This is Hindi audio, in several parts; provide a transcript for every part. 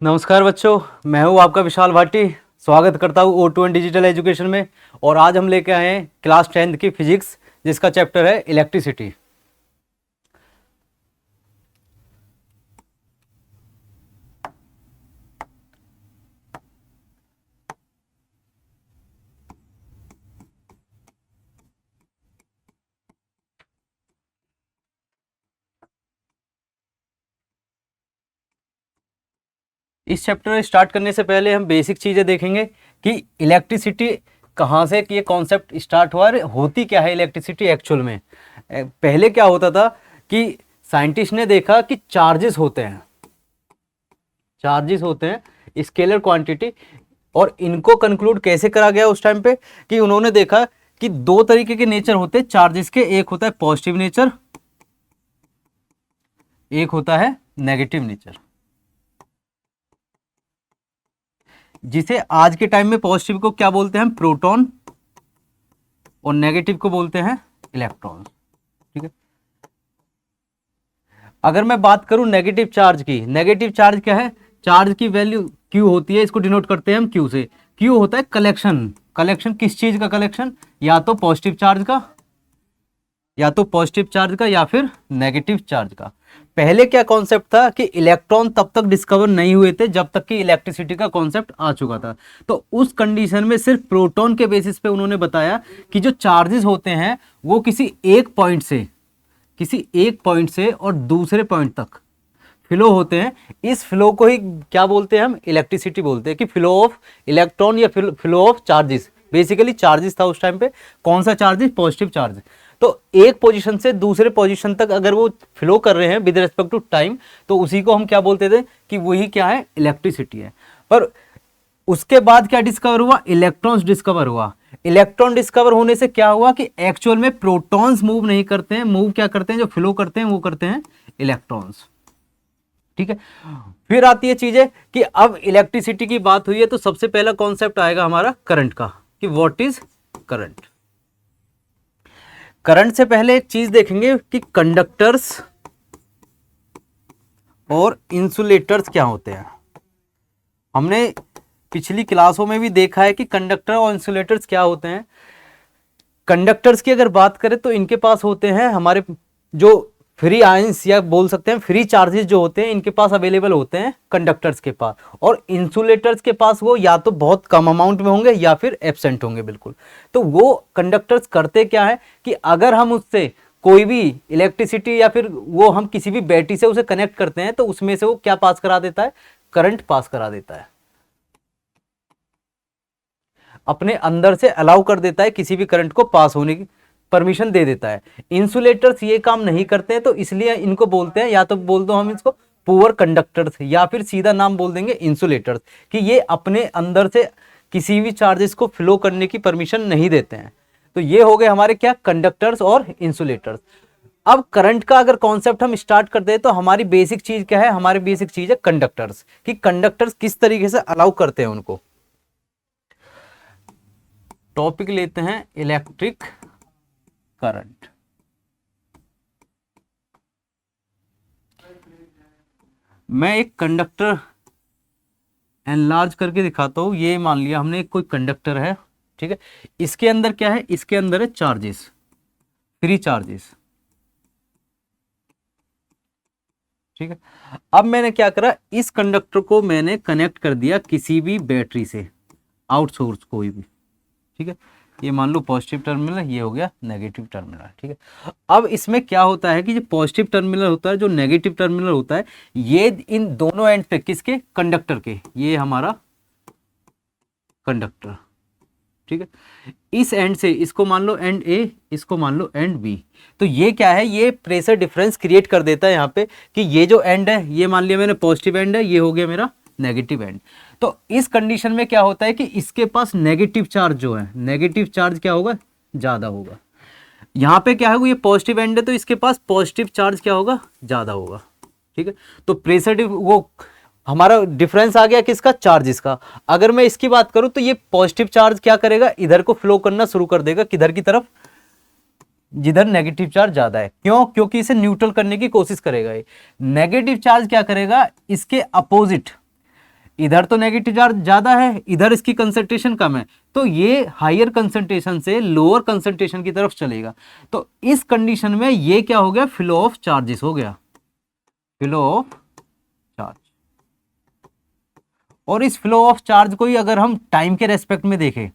नमस्कार बच्चों, मैं हूं आपका विशाल भाटी। स्वागत करता हूं O2 डिजिटल एजुकेशन में। और आज हम लेके आए हैं क्लास 10th की फिजिक्स, जिसका चैप्टर है इलेक्ट्रिसिटी। इस चैप्टर स्टार्ट करने से पहले हम बेसिक चीज़ें देखेंगे कि इलेक्ट्रिसिटी कहाँ से, कि ये कॉन्सेप्ट स्टार्ट हुआ और होती क्या है इलेक्ट्रिसिटी एक्चुअल में। पहले क्या होता था कि साइंटिस्ट ने देखा कि चार्जेस होते हैं स्केलर क्वांटिटी। और इनको कंक्लूड कैसे करा गया उस टाइम पे कि उन्होंने देखा कि दो तरीके के नेचर होते हैं चार्जेस के। एक होता है पॉजिटिव नेचर, एक होता है नेगेटिव नेचर। जिसे आज के टाइम में पॉजिटिव को क्या बोलते हैं हम, प्रोटॉन, और नेगेटिव को बोलते हैं इलेक्ट्रॉन। ठीक है। अगर मैं बात करूं नेगेटिव चार्ज की, नेगेटिव चार्ज क्या है, चार्ज की वैल्यू क्यू होती है, इसको डिनोट करते हैं हम क्यू से। क्यू होता है कलेक्शन। कलेक्शन किस चीज का कलेक्शन, या तो पॉजिटिव चार्ज का, या फिर नेगेटिव चार्ज का। पहले क्या कॉन्सेप्ट था कि इलेक्ट्रॉन तब तक डिस्कवर नहीं हुए थे जब तक कि इलेक्ट्रिसिटी का कॉन्सेप्ट आ चुका था। तो उस कंडीशन में सिर्फ प्रोटॉन के बेसिस पे उन्होंने बताया कि जो चार्जेस होते हैं वो किसी एक पॉइंट से और दूसरे पॉइंट तक फ्लो होते हैं। इस फ्लो को ही क्या बोलते हैं हम, इलेक्ट्रिसिटी बोलते हैं, कि फ्लो ऑफ इलेक्ट्रॉन या flow of charges. Basically charges था उस टाइम पे। कौन सा चार्जेस, पॉजिटिव चार्ज। तो एक पोजीशन से दूसरे पोजीशन तक अगर वो फ्लो कर रहे हैं विद रिस्पेक्ट टू टाइम, तो उसी को हम क्या बोलते थे कि वही क्या है, इलेक्ट्रिसिटी है। पर उसके बाद क्या डिस्कवर हुआ, इलेक्ट्रॉन्स डिस्कवर हुआ। इलेक्ट्रॉन डिस्कवर होने से क्या हुआ कि एक्चुअल में प्रोटॉन्स मूव नहीं करते हैं, मूव क्या करते हैं, जो फ्लो करते हैं वो करते हैं इलेक्ट्रॉन्स। ठीक है। फिर आती है चीजें कि अब इलेक्ट्रिसिटी की बात हुई है तो सबसे पहला कॉन्सेप्ट आएगा हमारा करंट का, कि व्हाट इज करंट। करंट से पहले एक चीज देखेंगे कि कंडक्टर्स और इंसुलेटर्स क्या होते हैं। हमने पिछली क्लासों में भी देखा है कि कंडक्टर और इंसुलेटर्स क्या होते हैं। कंडक्टर्स की अगर बात करें तो इनके पास होते हैं हमारे जो फ्री आयंस, या बोल सकते हैं फ्री चार्जेस जो होते हैं, इनके पास अवेलेबल होते हैं कंडक्टर्स के पास। और इंसुलेटर्स के पास वो या तो बहुत कम अमाउंट में होंगे या फिर एब्सेंट होंगे बिल्कुल। तो वो कंडक्टर्स करते क्या है कि अगर हम उससे कोई भी इलेक्ट्रिसिटी या फिर वो हम किसी भी बैटरी से उसे कनेक्ट करते हैं तो उसमें से वो क्या पास करा देता है, करंट पास करा देता है, अपने अंदर से अलाउ कर देता है, किसी भी करंट को पास होने की परमिशन दे देता है। इंसुलेटर्स ये काम नहीं करते हैं, तो इसलिए इनको बोलते हैं, या तो बोल दो हम इसको पुअर कंडक्टर्स, या फिर सीधा नाम बोल देंगे इंसुलेटर्स, कि ये अपने अंदर से किसी भी चार्जेस को फ्लो करने की परमिशन नहीं देते हैं। तो ये हो गए हमारे क्या, कंडक्टर्स और इंसुलेटर्स। अब करंट का अगर कॉन्सेप्ट हम स्टार्ट करते हैं तो हमारी बेसिक चीज क्या है, हमारी बेसिक चीज है कंडक्टर्स, कि कंडक्टर्स किस तरीके से अलाउ करते हैं उनको। टॉपिक लेते हैं इलेक्ट्रिक करंट। मैं एक कंडक्टर एनलार्ज करके दिखाता हूं। ये मान लिया हमने कोई कंडक्टर है, ठीक है। इसके अंदर क्या है, इसके अंदर है चार्जेस, फ्री चार्जेस, ठीक है। अब मैंने क्या करा, इस कंडक्टर को मैंने कनेक्ट कर दिया किसी भी बैटरी से, आउटसोर्स कोई भी, ठीक है। ये मान लो पॉजिटिव टर्मिनल है, ये हो गया नेगेटिव टर्मिनल, ठीक है। अब इसमें क्या होता है कि जो पॉजिटिव टर्मिनल होता है, जो नेगेटिव टर्मिनल होता है, ये इन दोनों एंड पे, किसके, कंडक्टर के, ये हमारा कंडक्टर, ठीक है। इस एंड से इसको मान लो एंड ए, इसको मान लो एंड बी। तो ये क्या है, ये प्रेशर डिफरेंस क्रिएट कर देता है यहाँ पे, कि ये जो एंड है, ये मान लिया मैंने पॉजिटिव एंड है, ये हो गया मेरा नेगेटिव एंड। तो इस कंडीशन में क्या होता है कि इसके पास नेगेटिव चार्ज जो है, नेगेटिव चार्ज क्या होगा, ज्यादा होगा। यहाँ पे क्या है, ये पॉजिटिव एंड है तो इसके पास पॉजिटिव चार्ज क्या होगा, ज्यादा होगा, ठीक है। तो प्रेशर वो हमारा डिफरेंस आ गया किसका, चार्जेस का। अगर मैं इसकी बात करूं तो ये पॉजिटिव चार्ज क्या करेगा, इधर को फ्लो करना शुरू कर देगा, किधर की तरफ, जिधर नेगेटिव चार्ज ज्यादा है। क्यों, क्योंकि इसे न्यूट्रल करने की कोशिश करेगा। ये नेगेटिव चार्ज क्या करेगा, इसके अपोजिट, इधर तो नेगेटिव चार्ज ज्यादा है, इधर इसकी कंसंट्रेशन कम है, तो ये हायर कंसंट्रेशन से लोअर कंसंट्रेशन की तरफ चलेगा। तो इस कंडीशन में ये क्या हो गया, फ्लो ऑफ चार्जेस हो गया, फ्लो ऑफ चार्ज। और इस फ्लो ऑफ चार्ज को ही अगर हम टाइम के रेस्पेक्ट में देखें,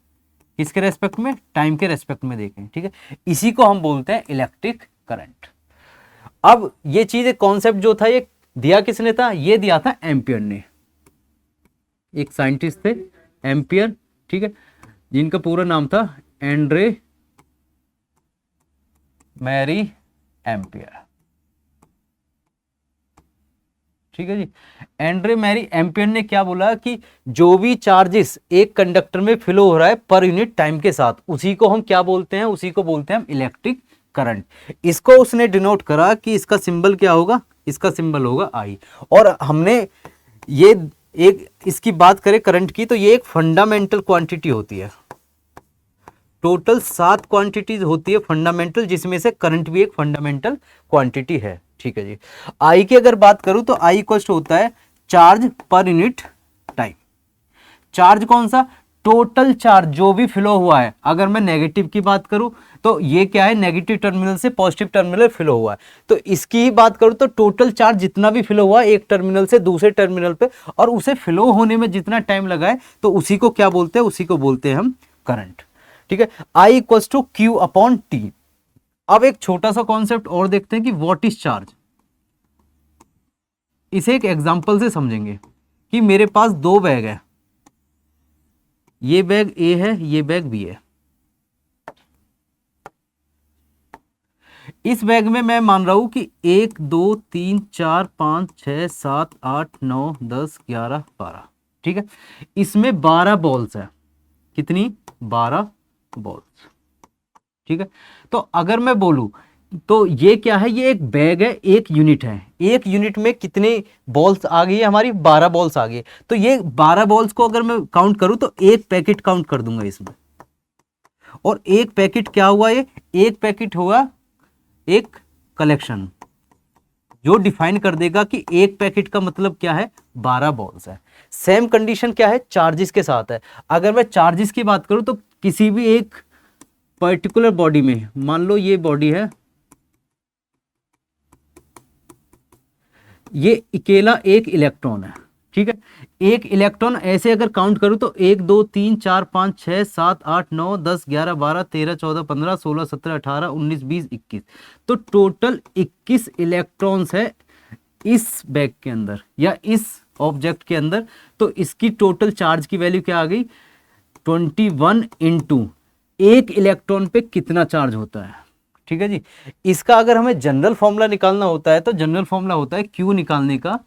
किसके रेस्पेक्ट में, टाइम के रेस्पेक्ट में देखें, ठीक है, इसी को हम बोलते हैं इलेक्ट्रिक करंट। अब ये चीज, एक कॉन्सेप्ट जो था ये दिया किसने था, ये दिया था एम्पियर ने, एक साइंटिस्ट थे एम्पियर, ठीक है, जिनका पूरा नाम था एंड्रे मैरी एम्पियर, ठीक है जी। एंड्रे मैरी एम्पियर ने क्या बोला कि जो भी चार्जेस एक कंडक्टर में फ्लो हो रहा है पर यूनिट टाइम के साथ, उसी को हम क्या बोलते हैं, उसी को बोलते हैं हम इलेक्ट्रिक करंट। इसको उसने डिनोट करा कि इसका सिंबल क्या होगा, इसका सिंबल होगा आई। और हमने ये एक इसकी बात करें करंट की, तो ये एक फंडामेंटल क्वांटिटी होती है, टोटल 7 क्वांटिटीज होती है फंडामेंटल, जिसमें से करंट भी एक फंडामेंटल क्वांटिटी है, ठीक है जी। आई की अगर बात करूं तो आई इक्वल होता है charge per unit time. Charge कौन सा, टोटल चार्ज जो भी फ्लो हुआ है। अगर मैं नेगेटिव की बात करूं तो ये क्या है, नेगेटिव टर्मिनल से पॉजिटिव टर्मिनल फ्लो हुआ है, तो इसकी ही बात करूं तो टोटल चार्ज जितना भी फ्लो हुआ है एक टर्मिनल से दूसरे टर्मिनल पे, और उसे फ्लो होने में जितना टाइम लगा है, तो उसी को क्या बोलते हैं, उसी को बोलते हैं हम करंट, ठीक है। I equal to Q upon T. अब एक छोटा सा कॉन्सेप्ट और देखते हैं कि व्हाट इज चार्ज। इसे एक एग्जांपल से समझेंगे कि मेरे पास 2 बैग है, ये बैग ए है, ये बैग बी है। इस बैग में मैं मान रहा हूं कि 1 2 3 4 5 6 7 8 9 10 11 12, ठीक है। इसमें 12 बॉल्स है, कितनी, 12 बॉल्स, ठीक है। तो अगर मैं बोलूं तो ये क्या है, ये एक बैग है, एक यूनिट है, एक यूनिट में कितने बॉल्स आ गई है हमारी, 12 बॉल्स आ गई। तो ये 12 बॉल्स को अगर मैं काउंट करूं तो एक पैकेट काउंट कर दूंगा इसमें, और एक पैकेट क्या हुआ, ये एक पैकेट हुआ एक कलेक्शन, जो डिफाइन कर देगा कि एक पैकेट का मतलब क्या है, 12 बॉल्स है। सेम कंडीशन क्या है, चार्जेस के साथ है। अगर मैं चार्जेस की बात करूं तो किसी भी एक पर्टिकुलर बॉडी में, मान लो ये बॉडी है, ये अकेला एक इलेक्ट्रॉन है, ठीक है। एक इलेक्ट्रॉन ऐसे अगर काउंट करूं तो 1 2 3 4 5 6 7 8 9 10 11 12 13 14 15 16 17 18 19 20 21, तो टोटल 21 इलेक्ट्रॉन्स है इस बैग के अंदर या इस ऑब्जेक्ट के अंदर। तो इसकी टोटल चार्ज की वैल्यू क्या आ गई, 21 इंटू एक इलेक्ट्रॉन पे कितना चार्ज होता है, ठीक है जी। इसका अगर हमें जनरल फॉर्मूला निकालना होता है तो जनरल फॉर्मूला होता है Q निकालने का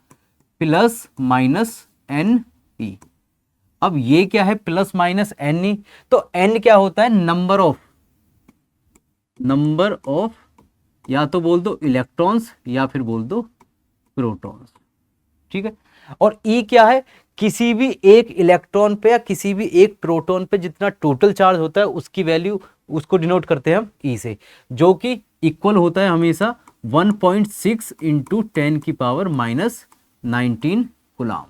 प्लस माइनस एन ई। अब ये क्या है, प्लस माइनस एन ई, तो एन क्या होता है, नंबर ऑफ या तो बोल दो इलेक्ट्रॉन्स या फिर बोल दो प्रोटॉन्स, ठीक है। और ई क्या है, किसी भी एक इलेक्ट्रॉन पे या किसी भी एक प्रोटॉन पे जितना टोटल चार्ज होता है उसकी वैल्यू, उसको डिनोट करते हैं हम ई से, जो कि इक्वल होता है हमेशा 1.6 इंटू 10 की पावर माइनस 19 कूलम।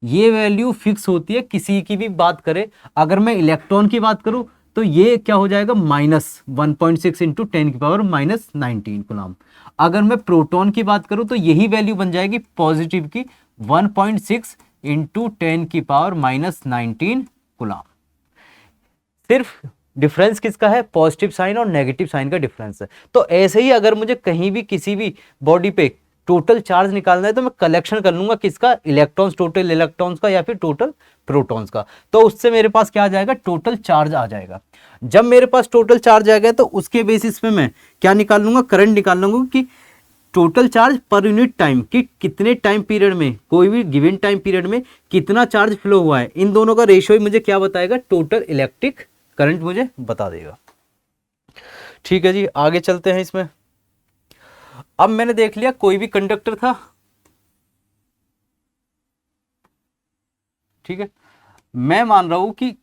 ये वैल्यू फिक्स होती है किसी की भी बात करें। अगर मैं इलेक्ट्रॉन की बात करूं तो ये क्या हो जाएगा, माइनस 1.6 इंटू 10 की पावर माइनस 19 कूलम। अगर मैं प्रोटॉन की बात करूं तो यही वैल्यू बन जाएगी पॉजिटिव की 1.6 इंटू 10 की पावर माइनस 19 कूलम। सिर्फ डिफरेंस किसका है, पॉजिटिव साइन और नेगेटिव साइन का डिफरेंस है। तो ऐसे ही अगर मुझे कहीं भी किसी भी बॉडी पे टोटल चार्ज निकालना है तो मैं कलेक्शन कर लूंगा किसका, इलेक्ट्रॉन्स, टोटल इलेक्ट्रॉन्स का या फिर टोटल प्रोटॉन्स का, तो उससे मेरे पास क्या आ जाएगा, टोटल चार्ज आ जाएगा। जब मेरे पास टोटल चार्ज आ गया तो उसके बेसिस पे मैं क्या निकाल लूंगा, करंट निकाल लूंगा कि total charge per unit time, कि कितने टाइम पीरियड में, कोई भी गिवन टाइम पीरियड में कितना चार्ज फ्लो हुआ है। इन दोनों का रेशियो ही मुझे क्या बताएगा, टोटल इलेक्ट्रिक करंट मुझे बता देगा। ठीक है जी, आगे चलते हैं इसमें। अब मैंने देख लिया कोई भी कंडक्टर था, ठीक है। मैं मान रहा हूं कि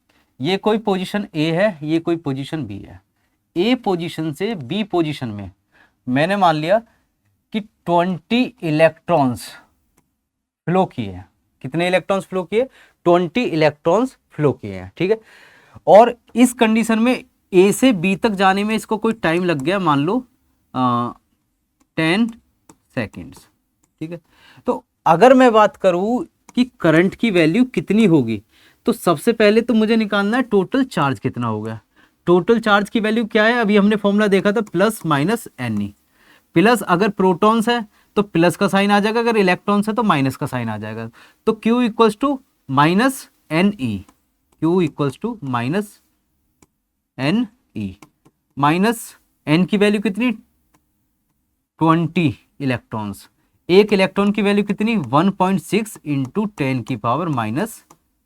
ये कोई पोजीशन ए है, ये कोई पोजीशन बी है। ए पोजीशन से बी पोजीशन में मैंने मान लिया कि 20 इलेक्ट्रॉन्स फ्लो किए हैं, कितने इलेक्ट्रॉन्स फ्लो किए, 20 इलेक्ट्रॉन्स फ्लो किए हैं, ठीक है। और इस कंडीशन में ए से बी तक जाने में इसको कोई टाइम लग गया, मान लो 10 सेकेंड्स, ठीक है। तो अगर मैं बात करूं कि करंट की वैल्यू कितनी होगी, तो सबसे पहले तो मुझे निकालना है टोटल चार्ज कितना हो गया। टोटल चार्ज की वैल्यू क्या है, अभी हमने फॉर्मूला देखा था plus minus N E. Plus अगर प्रोटॉन्स है तो प्लस का साइन आ जाएगा, अगर इलेक्ट्रॉन्स है तो माइनस का साइन आ जाएगा। तो Q equals to minus N E, Q equals to minus N E. Minus N की वैल्यू कितनी, 20 इलेक्ट्रॉन्स। एक इलेक्ट्रॉन की वैल्यू कितनी, 1.6 इंटू 10 की power minus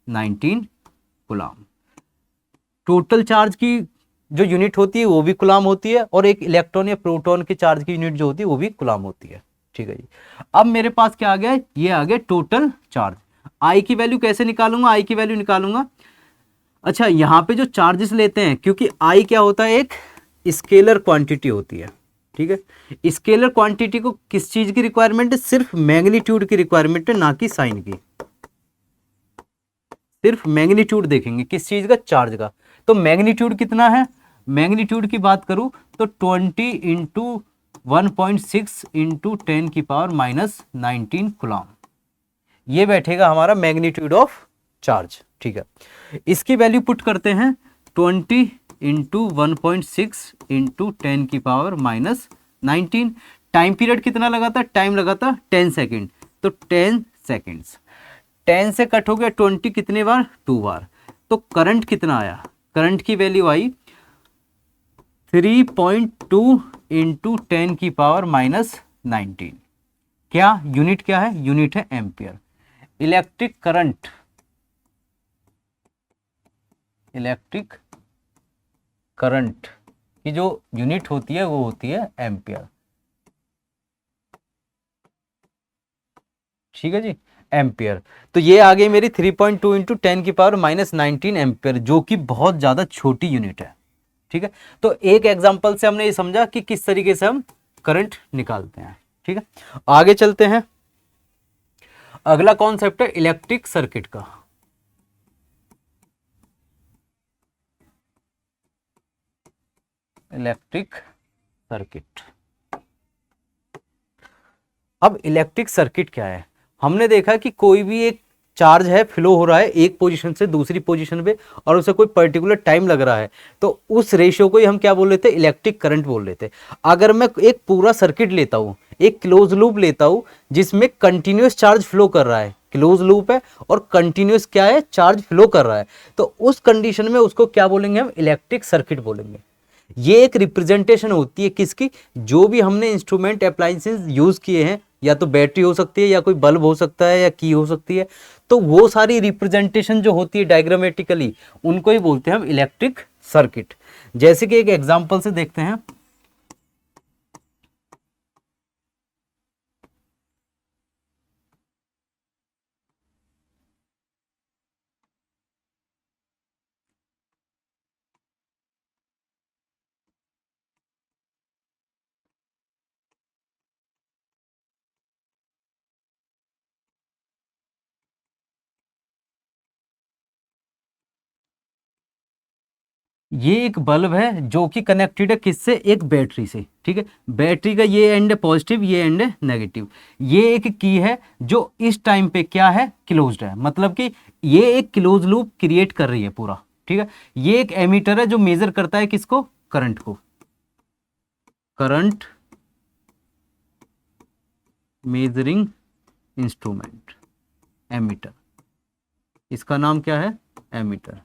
19 coulomb. Total charge की जो यूनिट होती है वो भी कूलाम होती है, और एक इलेक्ट्रॉन या प्रोटॉन के चार्ज की यूनिट जो होती है वो भी कूलाम होती है, ठीक है जी। अब मेरे पास क्या आ गया, ये आ गया टोटल चार्ज। आई की वैल्यू कैसे निकालूंगा, आई की वैल्यू निकालूंगा, अच्छा यहाँ पे जो चार्जेस लेते हैं, क्योंकि आई क्या होता है, एक स्केलर क्वांटिटी होती है, ठीक है। स्केलर क्वांटिटी को किस चीज की रिक्वायरमेंट है, सिर्फ मैग्नीट्यूड की रिक्वायरमेंट है, ना कि साइन की। सिर्फ मैग्नीट्यूड देखेंगे, किस चीज का, चार्ज का। तो मैग्नीट्यूड कितना है, मैग्नीट्यूड की बात करूं तो 20 इंटू 1.6 इंटू 10 की पावर माइनस 19 कूलाम, ये बैठेगा हमारा मैग्नीट्यूड ऑफ चार्ज, ठीक है। इसकी वैल्यू पुट करते हैं 20 इंटू 1.6 इंटू 10 की पावर माइनस 19। टाइम पीरियड कितना लगा था, टाइम लगा था 10 सेकेंड, तो 10 सेकेंड्स, 10 से कट हो गया 20 कितने बार, 2 बार। तो करंट कितना आया, करंट की वैल्यू आई 3.2 इंटू 10 की पावर माइनस 19। क्या यूनिट, क्या है, यूनिट है ampere. Electric current, electric current की जो यूनिट होती है वो होती है एम्पियर, ठीक है जी, एम्पियर। तो ये आ गई मेरी 3.2 इंटू 10 की पावर माइनस 19 एम्पियर, जो कि बहुत ज्यादा छोटी यूनिट है, ठीक है। तो एक एग्जांपल से हमने ये समझा कि किस तरीके से हम करंट निकालते हैं, ठीक है। आगे चलते हैं, अगला कॉन्सेप्ट है इलेक्ट्रिक सर्किट का। इलेक्ट्रिक सर्किट, अब इलेक्ट्रिक सर्किट क्या है, हमने देखा कि कोई भी एक चार्ज है, फ्लो हो रहा है एक पोजीशन से दूसरी पोजीशन पे, और उसे कोई पर्टिकुलर टाइम लग रहा है, तो उस रेशियो को ही हम क्या बोल लेते हैं, इलेक्ट्रिक करंट बोल लेते हैं। अगर मैं एक पूरा सर्किट लेता हूं, एक क्लोज लूप लेता हूं जिसमें कंटिन्यूस चार्ज फ्लो कर रहा है, क्लोज लूप है और कंटिन्यूस क्या है, चार्ज फ्लो कर रहा है, तो उस कंडीशन में उसको क्या बोलेंगे, हम इलेक्ट्रिक सर्किट बोलेंगे। ये एक रिप्रेजेंटेशन होती है किसकी, जो भी हमने इंस्ट्रूमेंट अप्लायंसेस यूज किए हैं, या तो बैटरी हो सकती है, या कोई बल्ब हो सकता है, या की हो सकती है, तो वो सारी रिप्रेजेंटेशन जो होती है डायग्रामेटिकली, उनको ही बोलते हैं हम इलेक्ट्रिक सर्किट। जैसे कि एक एग्जांपल से देखते हैं, ये एक बल्ब है जो कि कनेक्टेड है किससे, एक बैटरी से, ठीक है। बैटरी का ये एंड है पॉजिटिव, ये एंड है नेगेटिव। ये एक की है जो इस टाइम पे क्या है, क्लोज्ड है, मतलब कि ये एक क्लोज लूप क्रिएट कर रही है पूरा, ठीक है। ये एक एमीटर है जो मेजर करता है किसको, करंट को, करंट मेजरिंग इंस्ट्रूमेंट, एमीटर, इसका नाम क्या है, एमीटर,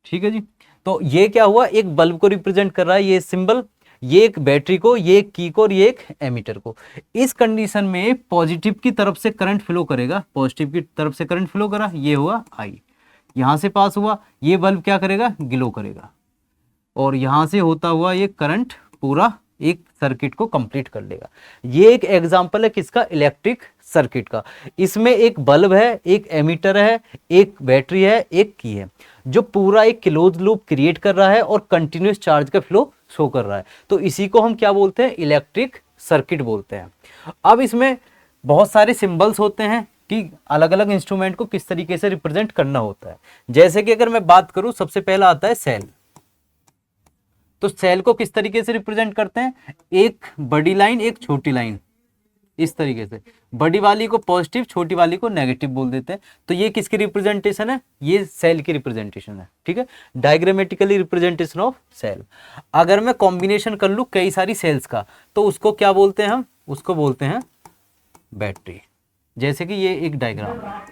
ठीक है जी। तो ये क्या हुआ, एक बल्ब को रिप्रेजेंट कर रहा है ये सिंबल, ये एक बैटरी को, ये एक की को, और ये एक एमीटर को। इस कंडीशन में पॉजिटिव की तरफ से करंट फ्लो करेगा, पॉजिटिव की तरफ से करंट फ्लो करा, ये हुआ आई, यहां से पास हुआ, ये बल्ब क्या करेगा, ग्लो करेगा, और यहां से होता हुआ ये करंट पूरा एक सर्किट को कंप्लीट कर लेगा। ये एक एग्जांपल है किसका, इलेक्ट्रिक सर्किट का। इसमें एक बल्ब है, एक एमीटर है, एक बैटरी है, एक की है, जो पूरा एक क्लोज लूप क्रिएट कर रहा है और कंटिन्यूस चार्ज का फ्लो शो कर रहा है। तो इसी को हम क्या बोलते हैं, इलेक्ट्रिक सर्किट बोलते हैं। अब इसमें बहुत सारे सिंबल्स होते हैं कि अलग अलग इंस्ट्रूमेंट को किस तरीके से रिप्रेजेंट करना होता है। जैसे कि अगर मैं बात करूं, सबसे पहला आता है सेल। तो सेल को किस तरीके से रिप्रेजेंट करते हैं, एक बड़ी लाइन एक छोटी लाइन, इस तरीके से। बड़ी वाली को पॉजिटिव, छोटी वाली को नेगेटिव बोल देते हैं। तो ये किसकी रिप्रेजेंटेशन है, ये सेल की रिप्रेजेंटेशन है, ठीक है, डायग्रामेटिकली रिप्रेजेंटेशन ऑफ सेल। अगर मैं कॉम्बिनेशन कर लूं कई सारी सेल्स का, तो उसको क्या बोलते हैं हम, उसको बोलते हैं बैटरी। जैसे कि ये एक डायग्राम है,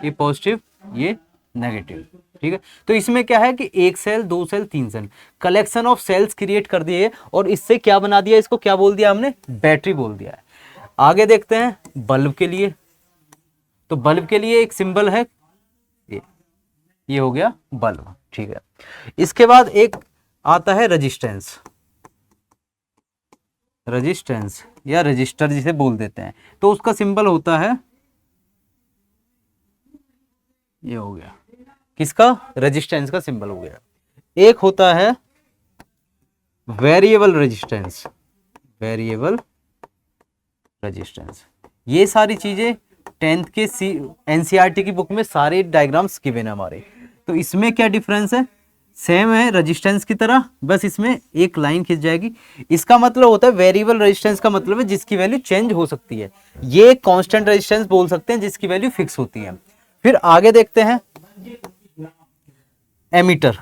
ये पॉजिटिव ये नेगेटिव, ठीक है। तो इसमें क्या है कि एक सेल, दो सेल, तीन cell, collection of cells create कर दिए और इससे क्या बना दिया, इसको क्या बोल दिया हमने, बैटरी बोल दिया है। आगे देखते हैं बल्ब के लिए। तो बल्ब के लिए एक सिंबल है ये हो गया बल्ब, ठीक है। इसके बाद एक आता है रेजिस्टेंस, रेजिस्टेंस या रजिस्टर जिसे बोल देते हैं। तो उसका सिंबल होता है, ये हो गया किसका, रेजिस्टेंस का सिंबल हो गया। एक होता है वेरिएबल रेजिस्टेंस, वेरिएबल रेजिस्टेंस। ये सारी चीजें 10th के एनसीईआरटी की बुक में सारे डायग्राम्स गिवन है हमारे। तो इसमें क्या डिफरेंस है, सेम है रेजिस्टेंस की तरह, बस इसमें एक लाइन खिंच जाएगी। इसका मतलब होता है वेरिएबल रेजिस्टेंस का मतलब है जिसकी वैल्यू चेंज हो सकती है। ये कांस्टेंट रेजिस्टेंस बोल सकते हैं जिसकी वैल्यू फिक्स होती है। फिर आगे देखते हैं एमीटर।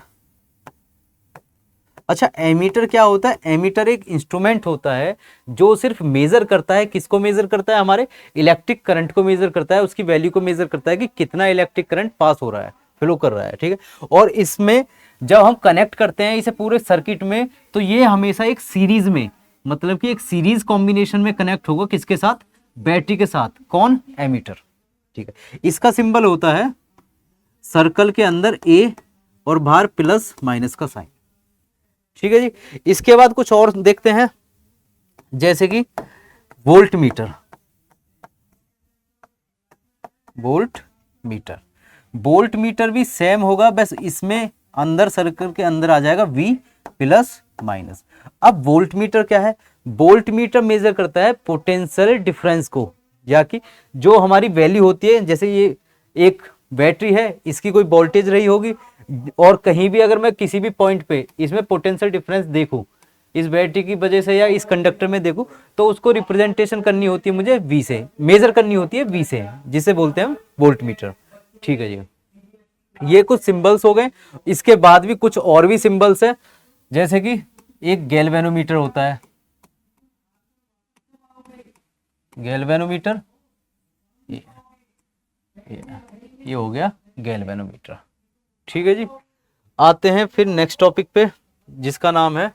अच्छा, एमीटर क्या होता है, एमीटर एक इंस्ट्रूमेंट होता है जो सिर्फ मेजर करता है, किसको मेजर करता है, हमारे इलेक्ट्रिक करंट को मेजर करता है, उसकी वैल्यू को मेजर करता है कि कितना इलेक्ट्रिक करंट पास हो रहा है, फ्लो कर रहा है, ठीक है। और इसमें जब हम कनेक्ट करते हैं इसे पूरे सर्किट में, तो ये हमेशा एक सीरीज में, मतलब कि एक सीरीज कॉम्बिनेशन में कनेक्ट होगा, किसके साथ, बैटरी के साथ, कौन, एमीटर, ठीक है। इसका सिंबल होता है सर्कल के अंदर ए और बाहर प्लस माइनस का साइन, ठीक है जी। इसके बाद कुछ और देखते हैं, जैसे कि volt meter, volt meter. Volt meter भी सेम होगा, बस इसमें अंदर सर्कल के अंदर आ जाएगा V प्लस माइनस। अब वोल्ट मीटर क्या है, वोल्ट मीटर मेजर करता है पोटेंशियल डिफरेंस को, या कि जो हमारी वैल्यू होती है, जैसे ये एक बैटरी है, इसकी कोई वोल्टेज रही होगी और कहीं भी अगर मैं किसी भी पॉइंट पे इसमें पोटेंशियल डिफरेंस देखूं इस बैटरी की वजह से या इस कंडक्टर में देखूं, तो उसको रिप्रेजेंटेशन करनी होती है मुझे V से, मेजर करनी होती है V से, जिसे बोलते हैं वोल्ट मीटर, ठीक है जी। ये कुछ सिंबल्स हो गए। इसके बाद भी कुछ और भी सिंबल्स है, जैसे कि एक गैल्वेनोमीटर होता है, गैल्वेनोमीटर, ये हो गया गैल्वेनोमीटर, ठीक है जी। आते हैं फिर नेक्स्ट टॉपिक पे, जिसका नाम है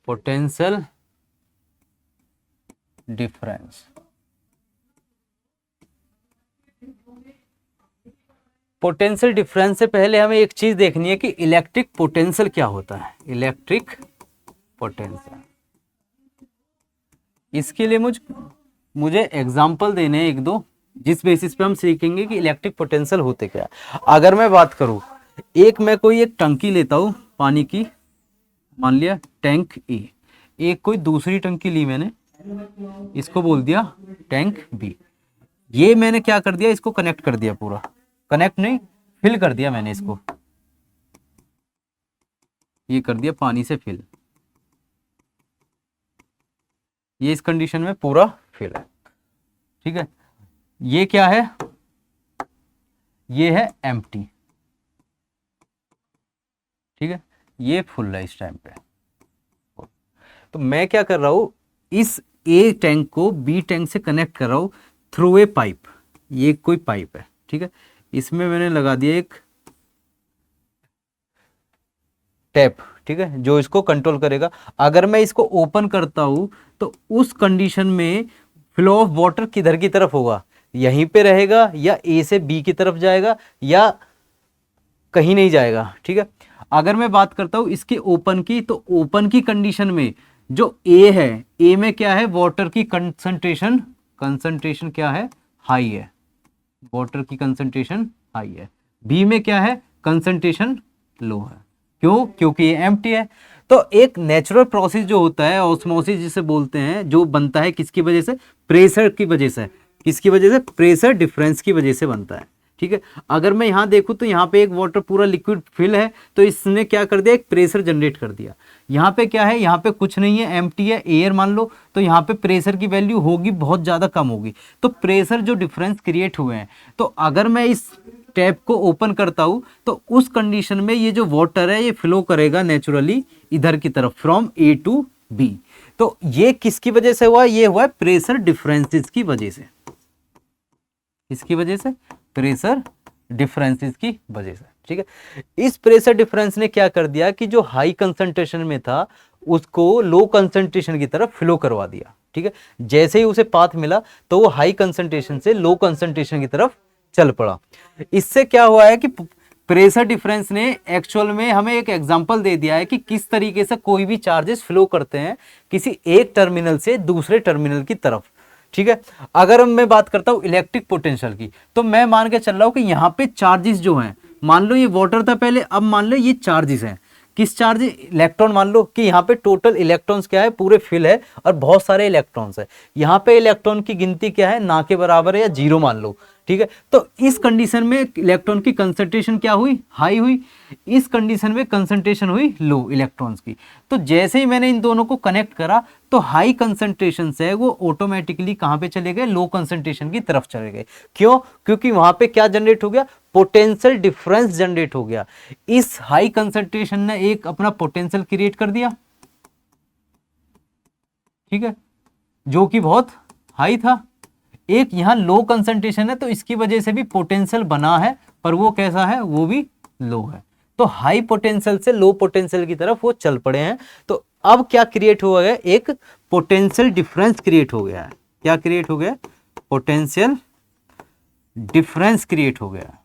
पोटेंशियल डिफरेंस। पोटेंशियल डिफरेंस से पहले हमें एक चीज देखनी है कि इलेक्ट्रिक पोटेंशियल क्या होता है, इलेक्ट्रिक पोटेंशियल। इसके लिए मुझे एग्जाम्पल देने हैं एक दो, जिस बेसिस पे हम सीखेंगे कि इलेक्ट्रिक पोटेंशियल होते क्या है। अगर मैं बात करूं, मैं कोई एक टंकी लेता हूं पानी की, मान लिया टैंक ए, एक कोई दूसरी टंकी ली मैंने, इसको बोल दिया टैंक बी। ये मैंने क्या कर दिया, इसको कनेक्ट कर दिया, पूरा कनेक्ट नहीं, फिल कर दिया मैंने इसको, ये कर दिया पानी से फिल, ये इस कंडीशन में पूरा फिल है, ठीक है। ये क्या है, ये है एम्प्टी, ठीक है, ये फुल है इस टाइम पे। तो मैं क्या कर रहा हूं, इस ए टैंक को बी टैंक से कनेक्ट कर रहा हूं थ्रू ए पाइप। ये कोई पाइप है, ठीक है, इसमें मैंने लगा दिया एक टैप, ठीक है, जो इसको कंट्रोल करेगा। अगर मैं इसको ओपन करता हूं तो उस कंडीशन में फ्लो ऑफ वाटर किधर की तरफ होगा, यहीं पे रहेगा या ए से बी की तरफ जाएगा या कहीं नहीं जाएगा, ठीक है। अगर मैं बात करता हूं इसके ओपन की, तो ओपन की कंडीशन में जो ए है, ए में क्या है, वाटर की कंसंट्रेशन क्या है, हाई है, वाटर की कंसंट्रेशन हाई है। बी में क्या है, कंसंट्रेशन लो है। क्यों? क्योंकि ये एम्प्टी है। तो एक नेचुरल प्रोसेस जो होता है ऑस्मोसिस जिसे बोलते हैं, जो बनता है किसकी वजह से? प्रेशर की वजह से। किसकी वजह से? प्रेशर डिफरेंस की वजह से बनता है। ठीक है, अगर मैं यहाँ देखूँ तो यहाँ पे एक वाटर पूरा लिक्विड फिल है, तो इसने क्या कर दिया? एक प्रेशर जनरेट कर दिया। यहाँ पे क्या है? यहाँ पे कुछ नहीं है, एम्प्टी है, एयर मान लो, तो यहाँ पे प्रेशर की वैल्यू होगी बहुत ज़्यादा कम होगी। तो प्रेशर जो डिफरेंस क्रिएट हुए हैं, तो अगर मैं इस टैप को ओपन करता हूँ तो उस कंडीशन में ये जो वाटर है ये फ्लो करेगा नेचुरली इधर की तरफ, फ्रॉम ए टू बी। तो ये किसकी वजह से हुआ? ये हुआ प्रेशर डिफरेंसेस की वजह से। इसकी वजह से? प्रेशर डिफरेंसेस की वजह से। ठीक है, इस प्रेशर डिफरेंस ने क्या कर दिया कि जो हाई कंसंट्रेशन में था उसको लो कंसंट्रेशन की तरफ फ्लो करवा दिया। ठीक है, जैसे ही उसे पाथ मिला तो वो हाई कंसंट्रेशन से लो कंसंट्रेशन की तरफ चल पड़ा। इससे क्या हुआ है कि प्रेशर डिफरेंस ने एक्चुअल में हमें एक एग्जांपल दे दिया है कि किस तरीके से कोई भी चार्जेस फ्लो करते हैं किसी एक टर्मिनल से दूसरे टर्मिनल की तरफ। ठीक है, अगर मैं बात करता हूं इलेक्ट्रिक पोटेंशियल की, तो मैं मान के चल रहा हूं कि यहाँ पे चार्जेस जो हैं, मान लो ये वाटर था पहले, अब मान लो ये चार्जेस हैं। किस चार्ज? इलेक्ट्रॉन। मान लो कि यहाँ पे टोटल इलेक्ट्रॉन्स क्या है? पूरे फिल है और बहुत सारे इलेक्ट्रॉन्स है। यहाँ पे इलेक्ट्रॉन की गिनती क्या है? ना के बराबर है या जीरो मान लो। ठीक है, तो इस कंडीशन में इलेक्ट्रॉन की कंसंट्रेशन क्या हुई? हाई हुई। इस कंडीशन में कंसंट्रेशन हुई लो इलेक्ट्रॉन्स की। तो जैसे ही मैंने इन दोनों को कनेक्ट करा तो हाई कंसंट्रेशन से वो ऑटोमेटिकली कहाँ पे चले गए? लो कंसंट्रेशन की तरफ चले गए। क्यों? क्योंकि वहां पे क्या जनरेट हो गया? पोटेंशियल डिफरेंस जनरेट हो गया। इस हाई कंसंट्रेशन ने एक अपना पोटेंशियल क्रिएट कर दिया, ठीक है, जो कि बहुत हाई था। एक यहां लो कंसंट्रेशन है तो इसकी वजह से भी पोटेंशियल बना है, पर वो कैसा है? वो भी लो है। तो हाई पोटेंशियल से लो पोटेंशियल की तरफ वो चल पड़े हैं। तो अब क्या क्रिएट हुआ है? एक पोटेंशियल डिफरेंस क्रिएट हो गया है। क्या क्रिएट हो गया? पोटेंशियल डिफरेंस क्रिएट हो गया।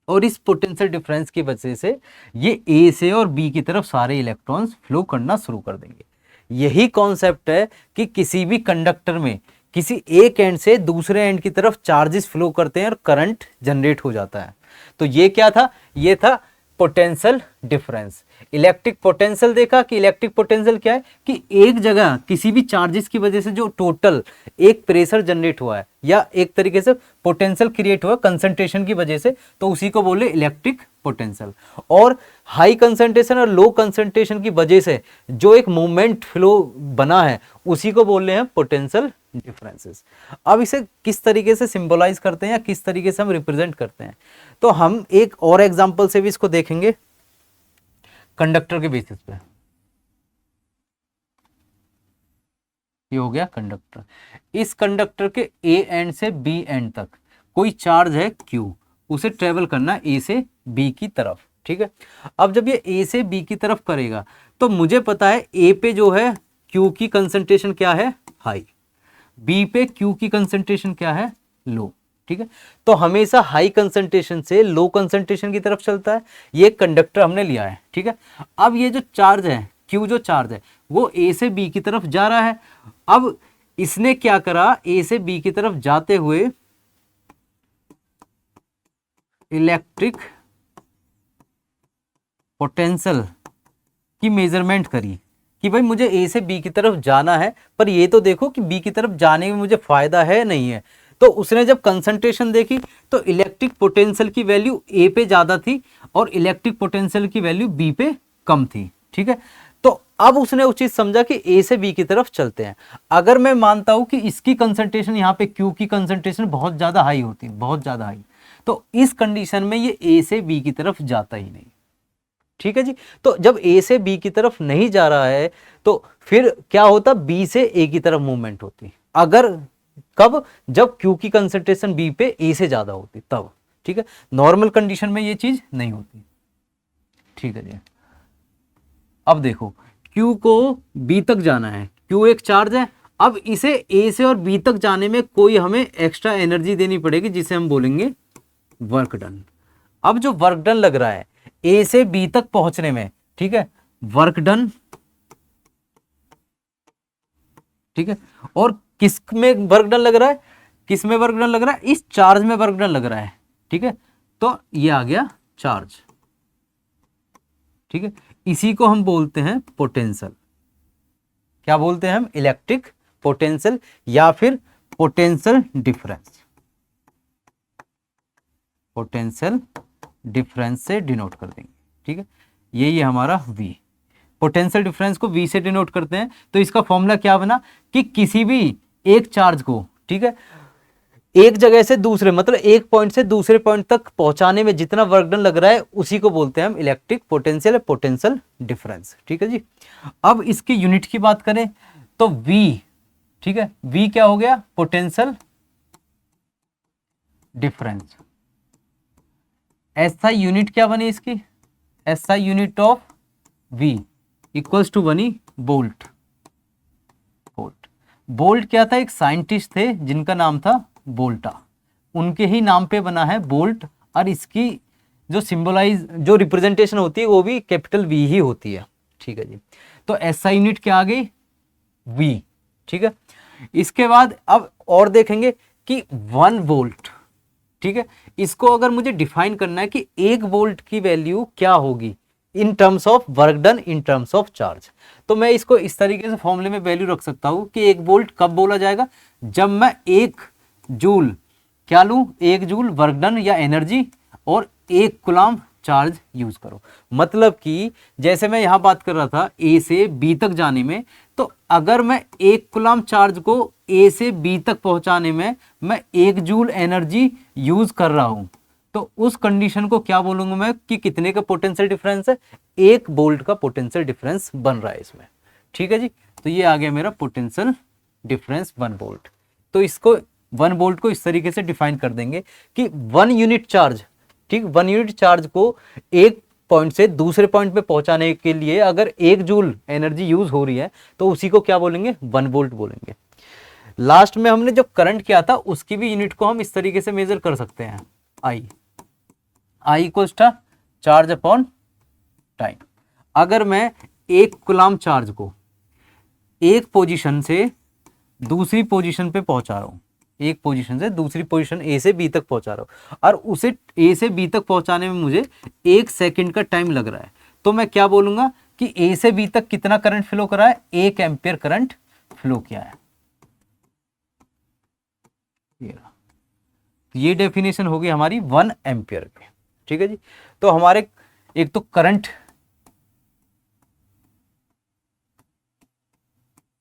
और इस पोटेंशियल डिफरेंस की वजह से ये ए से और बी की तरफ सारे इलेक्ट्रॉन्स फ्लो करना शुरू कर देंगे। यही कॉन्सेप्ट है कि किसी भी कंडक्टर में किसी एक एंड से दूसरे एंड की तरफ चार्जेस फ्लो करते हैं और करंट जनरेट हो जाता है। तो ये क्या था? ये था पोटेंशियल डिफरेंस। इलेक्ट्रिक पोटेंशियल देखा कि इलेक्ट्रिक पोटेंशियल क्या है कि एक जगह किसी भी चार्जेस की वजह से जो टोटल एक प्रेशर जनरेट हुआ है या एक तरीके से पोटेंशियल क्रिएट हुआ कंसंट्रेशन की वजह से, तो उसी को बोले इलेक्ट्रिक पोटेंशियल। और हाई कंसंट्रेशन और लो कंसंट्रेशन की वजह से जो एक मूवमेंट फ्लो बना है उसी को बोल रहे हैं पोटेंशियल डिफरेंसेस। अब इसे किस तरीके से सिंबलाइज करते हैं या किस तरीके से हम रिप्रेजेंट करते हैं, तो हम एक और एग्जांपल से भी इसको देखेंगे कंडक्टर के बेसिस पे। ये हो गया कंडक्टर। इस कंडक्टर के ए एंड से बी एंड तक कोई चार्ज है Q, उसे ट्रेवल करना है ए से बी की तरफ। ठीक है, अब जब ये ए से बी की तरफ करेगा तो मुझे पता है ए पे जो है Q की कंसंट्रेशन क्या है? हाई। बी पे Q की कंसंट्रेशन क्या है? लो। ठीक है, तो हमेशा हाई कंसंट्रेशन से लो कंसंट्रेशन की तरफ चलता है। ये कंडक्टर हमने लिया है। ठीक है, अब ये जो चार्ज है Q, जो चार्ज है वो ए से बी की तरफ जा रहा है। अब इसने क्या करा? ए से बी की तरफ जाते हुए इलेक्ट्रिक पोटेंशियल की मेजरमेंट करी कि भाई मुझे ए से बी की तरफ जाना है, पर ये तो देखो कि बी की तरफ जाने में मुझे फायदा है नहीं है। तो उसने जब कंसंट्रेशन देखी तो इलेक्ट्रिक पोटेंशियल की वैल्यू ए पे ज़्यादा थी और इलेक्ट्रिक पोटेंशियल की वैल्यू बी पे कम थी। ठीक है, तो अब उसने उचित समझा कि ए से बी की तरफ चलते हैं। अगर मैं मानता हूं कि इसकी कंसंट्रेशन यहाँ पे Q की कंसंट्रेशन बहुत ज़्यादा हाई होती है, बहुत ज़्यादा हाई, तो इस कंडीशन में ये ए से बी की तरफ जाता ही नहीं। ठीक है जी, तो जब ए से बी की तरफ नहीं जा रहा है तो फिर क्या होता? बी से ए की तरफ मूवमेंट होती। अगर कब? जब Q की कंसंट्रेशन बी पे ए से ज्यादा होती तब। ठीक है, नॉर्मल कंडीशन में ये चीज नहीं होती। ठीक है जी, अब देखो Q को B तक जाना है, Q एक चार्ज है। अब इसे A से और B तक जाने में कोई हमें एक्स्ट्रा एनर्जी देनी पड़ेगी जिसे हम बोलेंगे वर्क डन। अब जो वर्क डन लग रहा है A से B तक पहुंचने में, ठीक है, वर्क डन, ठीक है, और किस में वर्क डन लग रहा है? किस में वर्क डन लग रहा है? इस चार्ज में वर्क डन लग रहा है। ठीक है, तो ये आ गया चार्ज। ठीक है, इसी को हम बोलते हैं पोटेंशियल। क्या बोलते हैं हम? इलेक्ट्रिक पोटेंशियल या फिर पोटेंशियल डिफरेंस। पोटेंशियल डिफरेंस से डिनोट कर देंगे। ठीक है, ये हमारा V। पोटेंशियल डिफरेंस को V से डिनोट करते हैं। तो इसका फॉर्मूला क्या बना कि किसी भी एक चार्ज को, ठीक है, एक जगह से दूसरे, मतलब एक पॉइंट से दूसरे पॉइंट तक पहुंचाने में जितना वर्क डन लग रहा है उसी को बोलते हैं हम इलेक्ट्रिक पोटेंशियल या पोटेंशियल डिफरेंस। ठीक है जी। अब इसकी यूनिट की बात करें तो V, ठीक है, V क्या हो गया? Potential difference. SI यूनिट क्या बनी इसकी? SI unit of V equals to बनी बोल्ट। बोल्ट, बोल्ट क्या था? एक साइंटिस्ट थे जिनका नाम था बोल्टा, उनके ही नाम पे बना है बोल्ट। और इसकी जो सिंबलाइज, जो रिप्रेजेंटेशन होती है वो भी कैपिटल V ही होती है। ठीक है जी। तो SI यूनिट क्या आ गई? V। ठीक है, इसके बाद अब और देखेंगे कि 1 वोल्ट, ठीक है, इसको अगर मुझे डिफाइन करना है कि 1 वोल्ट की वैल्यू क्या होगी in terms of work done in terms of charge, तो मैं इसको इस तरीके से फॉर्मूले में वैल्यू रख सकता हूं कि 1 वोल्ट कब बोला जाएगा? जब मैं 1 जूल क्या लूं? 1 जूल वर्क डन या एनर्जी और 1 कूलम्ब चार्ज यूज करो। मतलब कि जैसे मैं यहां बात कर रहा था A से B तक जाने में, तो अगर मैं 1 कूलम्ब चार्ज को A से B तक पहुंचाने में मैं 1 जूल एनर्जी यूज कर रहा हूं, तो उस कंडीशन को क्या बोलूंगा मैं कि कितने का पोटेंशियल डिफरेंस है? 1 वोल्ट का पोटेंशियल डिफरेंस बन रहा है इसमें। ठीक है जी। तो ये आ गया मेरा पोटेंशियल डिफरेंस 1 वोल्ट। तो इसको 1 वोल्ट को इस तरीके से डिफाइन कर देंगे कि 1 यूनिट चार्ज, ठीक, 1 यूनिट चार्ज को एक पॉइंट से दूसरे पॉइंट पे पहुंचाने के लिए अगर 1 जूल एनर्जी यूज हो रही है तो उसी को क्या बोलेंगे? 1 वोल्ट बोलेंगे। लास्ट में हमने जो करंट किया था उसकी भी यूनिट को हम इस तरीके से मेजर कर सकते हैं, I equals to charge upon time. अगर मैं 1 कूलम्ब चार्ज को एक पोजीशन से दूसरी पोजीशन पे पहुंचा रहा हूं, एक पोजीशन से दूसरी पोजीशन A से B तक पहुंचा रहा हूं और उसे A से B तक पहुंचाने में मुझे 1 सेकंड का टाइम लग रहा है, तो मैं क्या बोलूंगा कि A से B तक कितना करंट फ्लो करा है? 1 एम्पियर करंट फ्लो किया है। ये डेफिनेशन होगी हमारी 1 एम्पियर की। ठीक है जी। तो हमारे एक तो करंट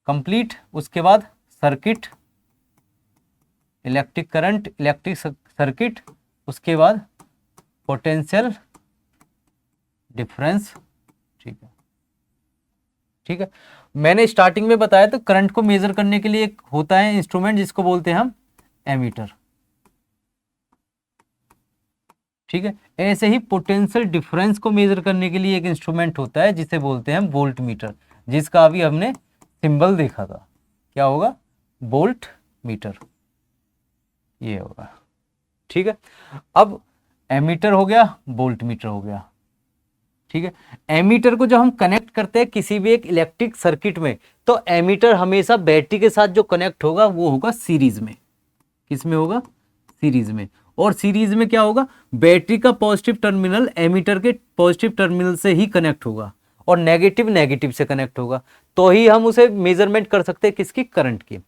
कंप्लीट, उसके बाद circuit, electric current, electric circuit, उसके बाद पोटेंशियल डिफरेंस। ठीक है, ठीक है। मैंने स्टार्टिंग में बताया तो करंट को मेजर करने के लिए एक होता है इंस्ट्रूमेंट जिसको बोलते हैं हम एमीटर। ठीक है, ऐसे ही पोटेंशियल डिफरेंस को मेजर करने के लिए एक इंस्ट्रूमेंट होता है जिसे बोलते हैं वोल्ट मीटर, जिसका अभी हमने सिंबल देखा था। क्या होगा? वोल्ट मीटर, ये होगा। ठीक है, अब एमीटर हो गया, वोल्ट मीटर हो गया। ठीक है, एमीटर को जब हम कनेक्ट करते हैं किसी भी एक इलेक्ट्रिक सर्किट में, तो एमीटर हमेशा बैटरी के साथ जो कनेक्ट होगा वो होगा सीरीज में। किसमें होगा? सीरीज में। और सीरीज में क्या होगा? बैटरी का पॉजिटिव टर्मिनल एमीटर के पॉजिटिव टर्मिनल से ही कनेक्ट होगा और नेगेटिव नेगेटिव से कनेक्ट होगा, तो ही हम उसे मेजरमेंट कर सकते हैं किसकी? करंट की।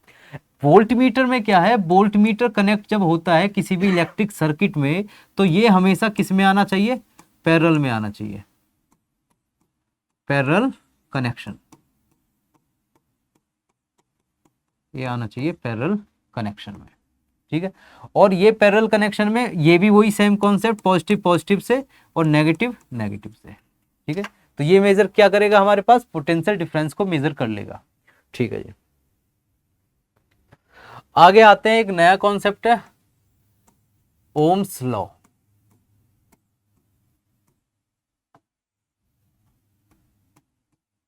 वोल्ट मीटर में क्या है? वोल्ट मीटर कनेक्ट जब होता है किसी भी इलेक्ट्रिक सर्किट में, तो ये हमेशा किस में आना चाहिए? पैरेलल में आना चाहिए, पैरेलल कनेक्शन, ये आना चाहिए पैरेलल कनेक्शन में। ठीक है, और ये पैरेलल कनेक्शन में ये भी वही सेम कॉन्सेप्ट, पॉजिटिव पॉजिटिव से और नेगेटिव नेगेटिव से। ठीक है, तो ये मेजर क्या करेगा? हमारे पास पोटेंशियल डिफरेंस को मेजर कर लेगा। ठीक है जी। आगे आते हैं, एक नया कॉन्सेप्ट है ओम्स लॉ।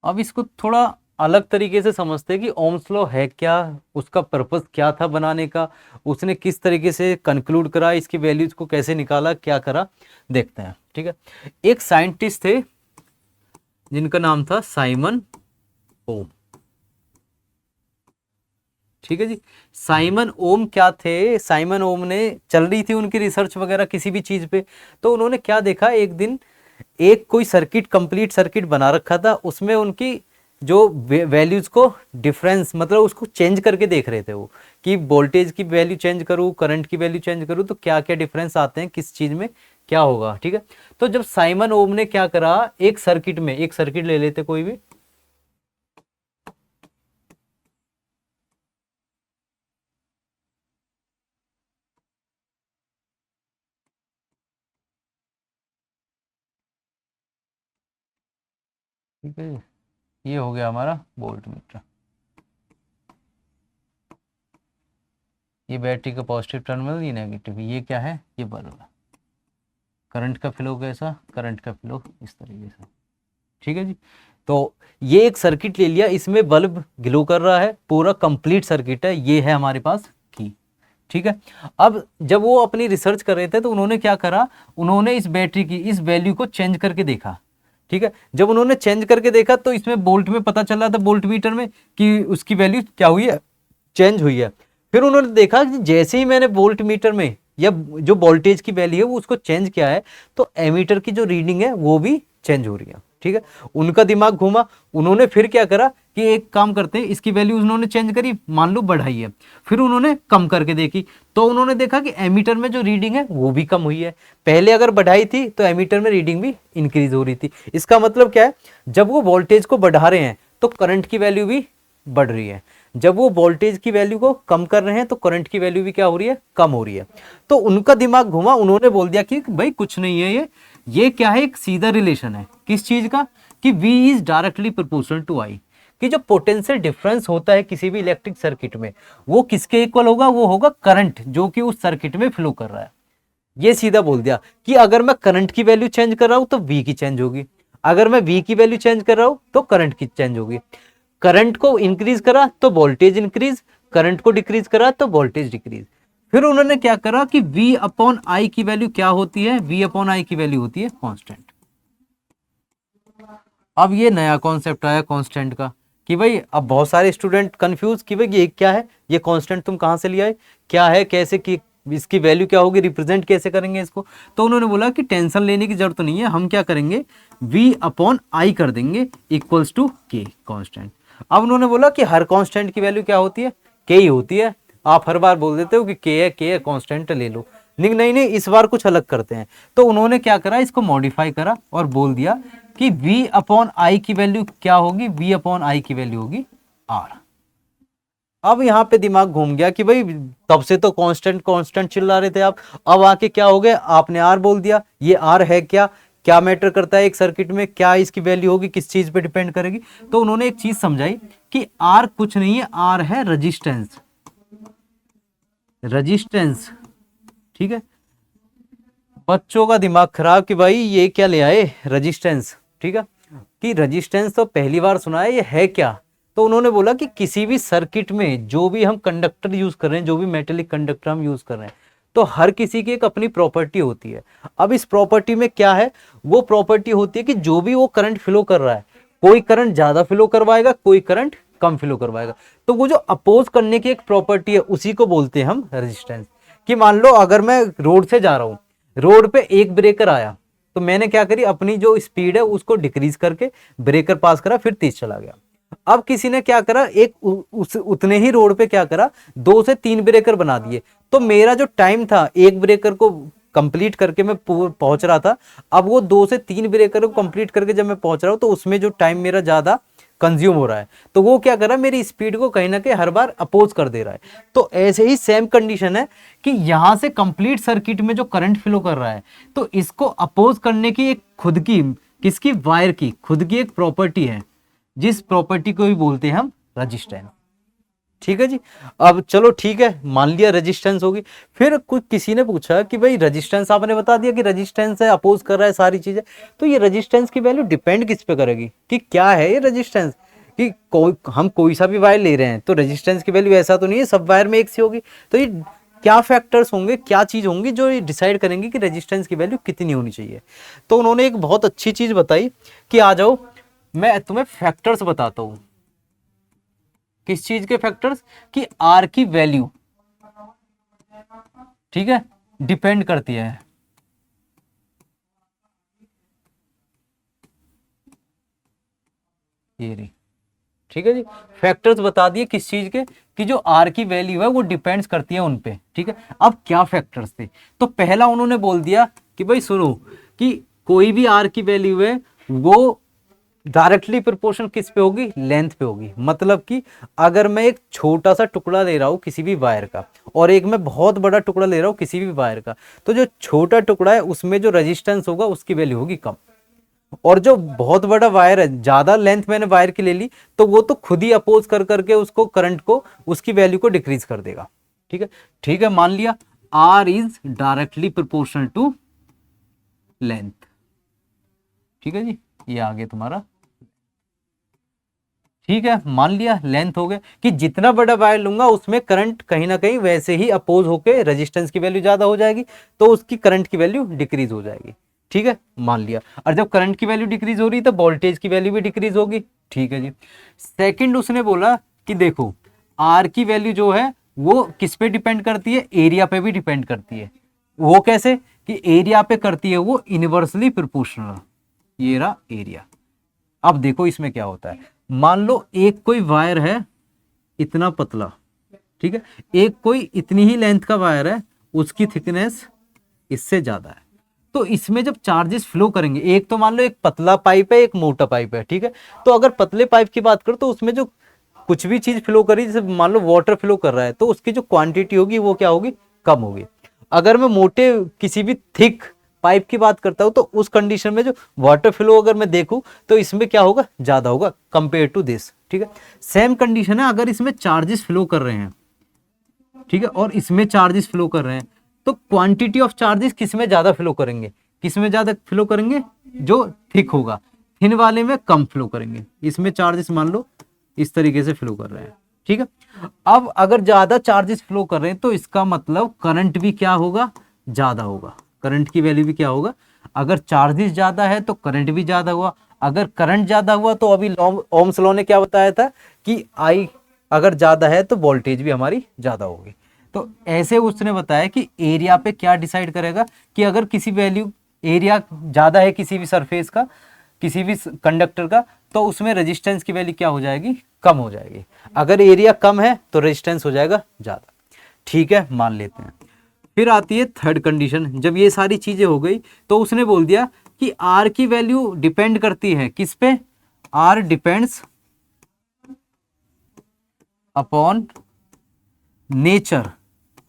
अब इसको थोड़ा अलग तरीके से समझते हैं कि ओम्स लॉ है क्या, उसका पर्पस क्या था बनाने का, उसने किस तरीके से कंक्लूड करा, इसकी वैल्यूज को कैसे निकाला, क्या करा, देखते हैं। ठीक है, एक साइंटिस्ट थे जिनका नाम था साइमन ओम। ठीक है जी। साइमन ओम क्या थे? साइमन ओम ने चल रही थी उनकी रिसर्च वगैरह किसी भी चीज पे, तो उन्होंने क्या देखा, एक दिन एक कोई सर्किट कंप्लीट सर्किट बना रखा था, उसमें उनकी जो वैल्यूज को डिफरेंस मतलब उसको चेंज करके देख रहे थे वो, कि वोल्टेज की वैल्यू चेंज करूँ, करंट की वैल्यू चेंज करूँ तो क्या क्या डिफरेंस आते हैं, किस चीज में क्या होगा। ठीक है, तो जब साइमन ओम ने क्या करा, एक सर्किट में, एक सर्किट ले लेते कोई भी, ठीक है, ये हो गया हमारा वोल्ट मीटर, ये बैटरी का पॉजिटिव टर्मिनल, ये नेगेटिव, ये क्या है, ये बल्ब है। करंट का फ्लो कैसा, करंट का फ्लो इस तरीके से। ठीक है जी, तो ये एक सर्किट ले लिया, इसमें बल्ब ग्लो कर रहा है, पूरा कंप्लीट सर्किट है, ये है हमारे पास की। ठीक है, अब जब वो अपनी रिसर्च कर रहे थे तो उन्होंने क्या करा, उन्होंने इस बैटरी की इस वैल्यू को चेंज करके देखा। ठीक है, जब उन्होंने चेंज करके देखा तो इसमें वोल्ट में पता चला था, वोल्ट मीटर में, कि उसकी वैल्यू क्या हुई है, चेंज हुई है। फिर उन्होंने देखा कि जैसे ही मैंने वोल्ट मीटर में या जो वोल्टेज की वैल्यू है वो उसको चेंज किया है, तो एमीटर की जो रीडिंग है वो भी चेंज हो रही है। ठीक है, उनका दिमाग घूमा, उन्होंने फिर क्या करा कि एक काम करते हैं, इसकी वैल्यू उन्होंने चेंज करी, मान लो बढ़ाई है, फिर उन्होंने कम करके देखी, तो उन्होंने देखा कि एमीटर में जो रीडिंग है वो भी कम हुई है। पहले अगर बढ़ाई थी तो एमीटर में रीडिंग भी इंक्रीज हो रही थी। इसका मतलब क्या है, जब वो वोल्टेज को बढ़ा रहे हैं तो करंट की वैल्यू भी बढ़ रही है, जब वो वोल्टेज की वैल्यू को कम कर रहे हैं तो करंट की वैल्यू भी क्या हो रही है, कम हो रही है। तो उनका दिमाग घुमा, उन्होंने बोल दिया कि भाई कुछ नहीं है, ये क्या है, एक सीधा रिलेशन है, किस चीज का, कि V is directly proportional to I, कि जो पोटेंशियल डिफरेंस होता है किसी भी इलेक्ट्रिक सर्किट में, वो किसके इक्वल होगा, वो होगा करंट जो कि उस सर्किट में फ्लो कर रहा है। ये सीधा बोल दिया कि अगर मैं करंट की वैल्यू चेंज कर रहा हूं तो V की चेंज होगी, अगर मैं V की वैल्यू चेंज कर रहा हूं तो करंट की चेंज होगी। करंट को इंक्रीज करा तो वोल्टेज इंक्रीज, करंट को डिक्रीज करा तो वोल्टेज डिक्रीज। फिर उन्होंने क्या करा कि V अपॉन आई की वैल्यू क्या होती है, V अपॉन आई की वैल्यू होती है कांस्टेंट। अब ये नया कॉन्सेप्ट आया कांस्टेंट का, कि भाई अब बहुत सारे स्टूडेंट कंफ्यूज कि भाई ये क्या है, ये कांस्टेंट तुम कहां से ले आए, क्या है, कैसे की, इसकी वैल्यू क्या होगी, रिप्रेजेंट कैसे करेंगे इसको। तो उन्होंने बोला कि टेंशन लेने की जरूरत नहीं है, हम क्या करेंगे, V अपॉन आई कर देंगे इक्वल्स टू के कांस्टेंट। अब उन्होंने बोला कि हर कांस्टेंट की वैल्यू क्या होती है, के ही होती है। आप हर बार बोल देते हो कि के है कांस्टेंट ले लो, नहीं नहीं नहीं, इस बार कुछ अलग करते हैं। तो उन्होंने क्या करा, इसको मॉडिफाई करा और बोल दिया कि V अपॉन आई की वैल्यू क्या होगी, V अपॉन आई की वैल्यू होगी R। अब यहाँ पे दिमाग घूम गया कि भाई तब से तो कांस्टेंट कांस्टेंट चिल्ला रहे थे आप, अब आके क्या हो गया, आपने R बोल दिया। ये R है क्या, क्या मैटर करता है एक सर्किट में, क्या इसकी वैल्यू होगी, किस चीज पे डिपेंड करेगी। तो उन्होंने एक चीज समझाई कि R कुछ नहीं है, R है रजिस्टेंस, रजिस्टेंस। ठीक है, बच्चों का दिमाग खराब कि भाई ये क्या ले आए, रजिस्टेंस। ठीक है, कि रजिस्टेंस तो पहली बार सुना है, ये है क्या। तो उन्होंने बोला कि किसी भी सर्किट में जो भी हम कंडक्टर यूज कर रहे हैं, जो भी मेटेलिक कंडक्टर हम यूज कर रहे हैं, तो हर किसी की एक अपनी प्रॉपर्टी होती है। अब इस प्रॉपर्टी में क्या है, वो प्रॉपर्टी होती है कि जो भी वो करंट फ्लो कर रहा है, कोई करंट ज्यादा फ्लो करवाएगा, कोई करंट कम फ्लो करवाएगा। तो वो जो अपोज करने की एक प्रॉपर्टी है उसी को बोलते हैं हम रेजिस्टेंस। कि मान लो अगर मैं रोड से जा रहा हूं, रोड पे एक ब्रेकर आया, तो मैंने क्या करी, अपनी जो स्पीड है उसको डिक्रीज करके ब्रेकर पास करा, फिर तेज चला गया। अब किसी ने क्या करा, एक उस उतने ही रोड पे क्या करा, 2 से 3 ब्रेकर बना दिए। तो मेरा जो टाइम था एक ब्रेकर को कंप्लीट करके मैं पहुंच रहा था, अब वो 2 से 3 ब्रेकर को कंप्लीट करके जब मैं पहुंच रहा हूं तो उसमें जो टाइम मेरा ज्यादा कंज्यूम हो रहा है, तो वो क्या कर रहा है, मेरी स्पीड को कहीं ना कहीं हर बार अपोज कर दे रहा है। तो ऐसे ही सेम कंडीशन है कि यहां से कंप्लीट सर्किट में जो करंट फ्लो कर रहा है, तो इसको अपोज करने की एक खुद की, किसकी, वायर की खुद की एक प्रॉपर्टी है, जिस प्रॉपर्टी को भी बोलते हैं हम रजिस्टेंस। ठीक है जी, अब चलो ठीक है, मान लिया रेजिस्टेंस होगी। फिर कुछ किसी ने पूछा कि भाई रेजिस्टेंस आपने बता दिया कि रेजिस्टेंस है, अपोज कर रहा है सारी चीजें, तो ये रेजिस्टेंस की वैल्यू डिपेंड किस पे करेगी, कि क्या है ये रेजिस्टेंस, कि हम कोई सा भी वायर ले रहे हैं तो रेजिस्टेंस की वैल्यू ऐसा तो नहीं है सब वायर में एक सी होगी। तो ये क्या फैक्टर्स होंगे, क्या चीज होंगी जो ये डिसाइड करेंगे कि रेजिस्टेंस की वैल्यू कितनी होनी चाहिए। तो उन्होंने एक बहुत अच्छी चीज बताई कि आ जाओ मैं तुम्हें फैक्टर्स बताता हूं। किस चीज के फैक्टर्स, कि आर की वैल्यू, ठीक है, डिपेंड करती है ये रही, ठीक है जी। फैक्टर्स बता दिए किस चीज के, कि जो आर की वैल्यू है वो डिपेंड्स करती है उन पे, ठीक है। अब क्या फैक्टर्स थे, तो पहला उन्होंने बोल दिया कि भाई सुनो, कि कोई भी आर की वैल्यू है वो डायरेक्टली प्रोपोर्शनल किस पे होगी, लेंथ पे होगी। मतलब कि अगर मैं एक छोटा सा टुकड़ा ले रहा हूँ किसी भी वायर का, और एक मैं बहुत बड़ा टुकड़ा ले रहा हूँ किसी भी वायर का, तो जो छोटा टुकड़ा है उसमें जो रेजिस्टेंस होगा उसकी वैल्यू होगी कम, और जो बहुत बड़ा वायर है, ज्यादा लेंथ मैंने वायर की ले ली, तो वो तो खुद ही अपोज कर करके उसको करंट को, उसकी वैल्यू को डिक्रीज कर देगा, ठीक है। ठीक है, मान लिया R is directly proportional to length, ठीक है जी, ये आ गया तुम्हारा, ठीक है। मान लिया लेंथ हो गया कि जितना बड़ा वायर लूंगा उसमें करंट कहीं ना कहीं वैसे ही अपोज होके रेजिस्टेंस की वैल्यू ज्यादा हो जाएगी, तो उसकी करंट की वैल्यू डिक्रीज हो जाएगी, ठीक है, मान लिया। और जब करंट की वैल्यू डिक्रीज हो रही है तो वोल्टेज की वैल्यू भी डिक्रीज होगी, ठीक है जी। सेकंड उसने बोला कि देखो आर की वैल्यू जो है वो किस पे डिपेंड करती है, एरिया पे भी डिपेंड करती है। वो कैसे, कि एरिया पे करती है वो इनवर्सली प्रोपोर्शनल, ये रहा एरिया। अब देखो इसमें क्या होता है, मान लो एक कोई वायर है इतना पतला, ठीक है, एक कोई इतनी ही लेंथ का वायर है, उसकी थिकनेस इससे ज्यादा है, तो इसमें जब चार्जेस फ्लो करेंगे, एक तो मान लो एक पतला पाइप है एक मोटा पाइप है, ठीक है, तो अगर पतले पाइप की बात करो तो उसमें जो कुछ भी चीज फ्लो करी, जैसे मान लो वाटर फ्लो कर रहा है, तो उसकी जो क्वांटिटी होगी वो क्या होगी, कम होगी। अगर मैं मोटे किसी भी थिक पाइप की बात करता हूं तो उस कंडीशन में जो वाटर फ्लो अगर मैं देखूं तो इसमें क्या होगा, ज्यादा होगा कंपेयर टू दिस, ठीक है। सेम कंडीशन है अगर इसमें चार्जेस फ्लो कर रहे हैं, ठीक है, और इसमें चार्जेस फ्लो कर रहे हैं, तो क्वांटिटी ऑफ चार्जेस किस में ज्यादा फ्लो करेंगे, किस में ज्यादा फ्लो करेंगे, जो थिक होगा, थिन वाले में कम फ्लो करेंगे। इसमें चार्जेस मान लो इस तरीके से फ्लो कर रहे हैं, ठीक है। अब अगर ज्यादा चार्जेस फ्लो कर रहे हैं तो इसका मतलब करंट भी क्या होगा, ज्यादा होगा, करंट की वैल्यू भी क्या होगा, अगर चार्जेस ज्यादा है तो करंट भी ज्यादा हुआ, अगर करंट ज्यादा हुआ तो अभी ओम्स लॉ ने क्या बताया था कि आई अगर ज्यादा है तो वोल्टेज भी हमारी ज्यादा होगी। तो ऐसे उसने बताया कि एरिया पे क्या डिसाइड करेगा, कि अगर किसी वैल्यू एरिया ज्यादा है किसी भी सरफेस का, किसी भी कंडक्टर का, तो उसमें रेजिस्टेंस की वैल्यू क्या हो जाएगी, कम हो जाएगी। अगर एरिया कम है तो रेजिस्टेंस हो जाएगा ज्यादा, ठीक है, मान लेते हैं। फिर आती है थर्ड कंडीशन, जब ये सारी चीजें हो गई तो उसने बोल दिया कि आर की वैल्यू डिपेंड करती है किस पे, आर डिपेंड्स अपॉन नेचर।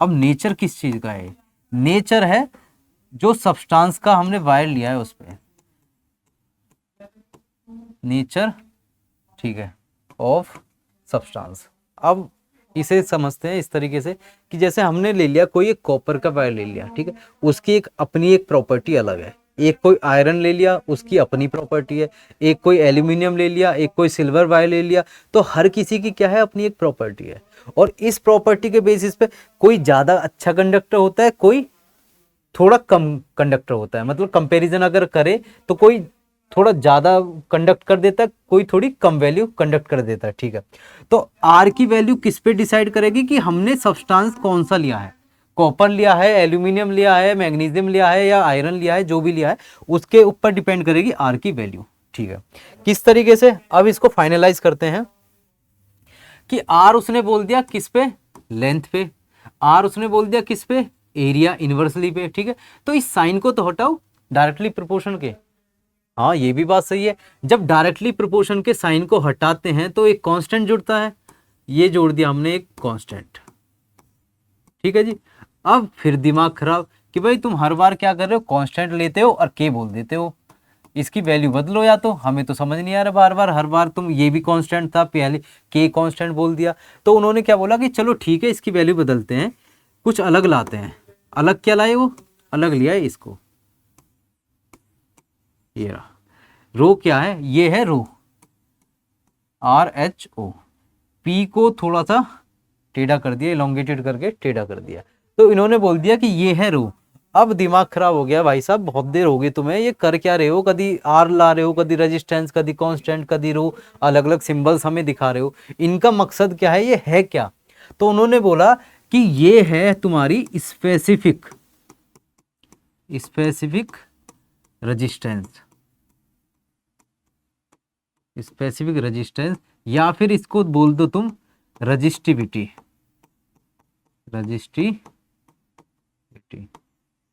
अब नेचर किस चीज का है, नेचर है जो सब्सटेंस का हमने वायर लिया है उस पे, नेचर, ठीक है, ऑफ सब्सटेंस। अब इसे समझते हैं इस तरीके से कि जैसे हमने ले लिया कोई एक कॉपर का वायर ले लिया, ठीक है, उसकी एक अपनी एक प्रॉपर्टी अलग है, एक कोई आयरन ले लिया उसकी अपनी प्रॉपर्टी है, एक कोई एल्यूमिनियम ले लिया, एक कोई सिल्वर वायर ले लिया, तो हर किसी की क्या है, अपनी एक प्रॉपर्टी है। और इस प्रॉपर्टी के बेसिस पे कोई ज्यादा अच्छा कंडक्टर होता है, कोई थोड़ा कम कंडक्टर होता है, मतलब कंपैरिजन अगर करे तो कोई थोड़ा ज्यादा कंडक्ट कर देता है, कोई थोड़ी कम वैल्यू कंडक्ट कर देता है, ठीक है। तो आर की वैल्यू किस पे डिसाइड करेगी, कि हमने सब्सटेंस कौन सा लिया है, कॉपर लिया है, एल्यूमिनियम लिया है, मैग्नीशियम लिया है या आयरन लिया है, जो भी लिया है उसके ऊपर डिपेंड करेगी आर की वैल्यू, ठीक है। किस तरीके से, अब इसको फाइनलाइज करते हैं कि आर उसने बोल दिया किस पे, लेंथ पे, आर उसने बोल दिया किस पे, एरिया इनवर्सली पे, ठीक है। तो इस साइन को तो हटाओ डायरेक्टली प्रोपोर्शन के, हाँ ये भी बात सही है, जब डायरेक्टली प्रोपोर्शन के साइन को हटाते हैं तो एक कांस्टेंट जुड़ता है, ये जोड़ दिया हमने एक कांस्टेंट, ठीक है जी। अब फिर दिमाग खराब कि भाई तुम हर बार क्या कर रहे हो, कांस्टेंट लेते हो और के बोल देते हो, इसकी वैल्यू बदलो, या तो हमें तो समझ नहीं आ रहा, बार बार हर बार तुम ये भी कांस्टेंट था पहले के कांस्टेंट बोल दिया। तो उन्होंने क्या बोला कि चलो ठीक है इसकी वैल्यू बदलते हैं, कुछ अलग लाते हैं। अलग क्या लाए, वो अलग लिया है इसको, ये रहा रो, क्या है, ये है रो, RHO, पी को थोड़ा सा टेढ़ा कर दिया, इलोंगेटेड करके टेढ़ा कर दिया, तो इन्होंने बोल दिया कि ये है रो। अब दिमाग खराब हो गया भाई साहब, बहुत देर हो गई तुम्हें, ये कर क्या रहे हो, कभी आर ला रहे हो, कभी रेजिस्टेंस, कभी कांस्टेंट, कभी रो, अलग अलग सिंबल्स हमें दिखा रहे हो, इनका मकसद क्या है, ये है क्या। तो उन्होंने बोला कि ये है तुम्हारी स्पेसिफिक रेजिस्टेंस, स्पेसिफिक रेजिस्टेंस, या फिर इसको बोल दो तुम रजिस्टिविटी, रजिस्टिविटी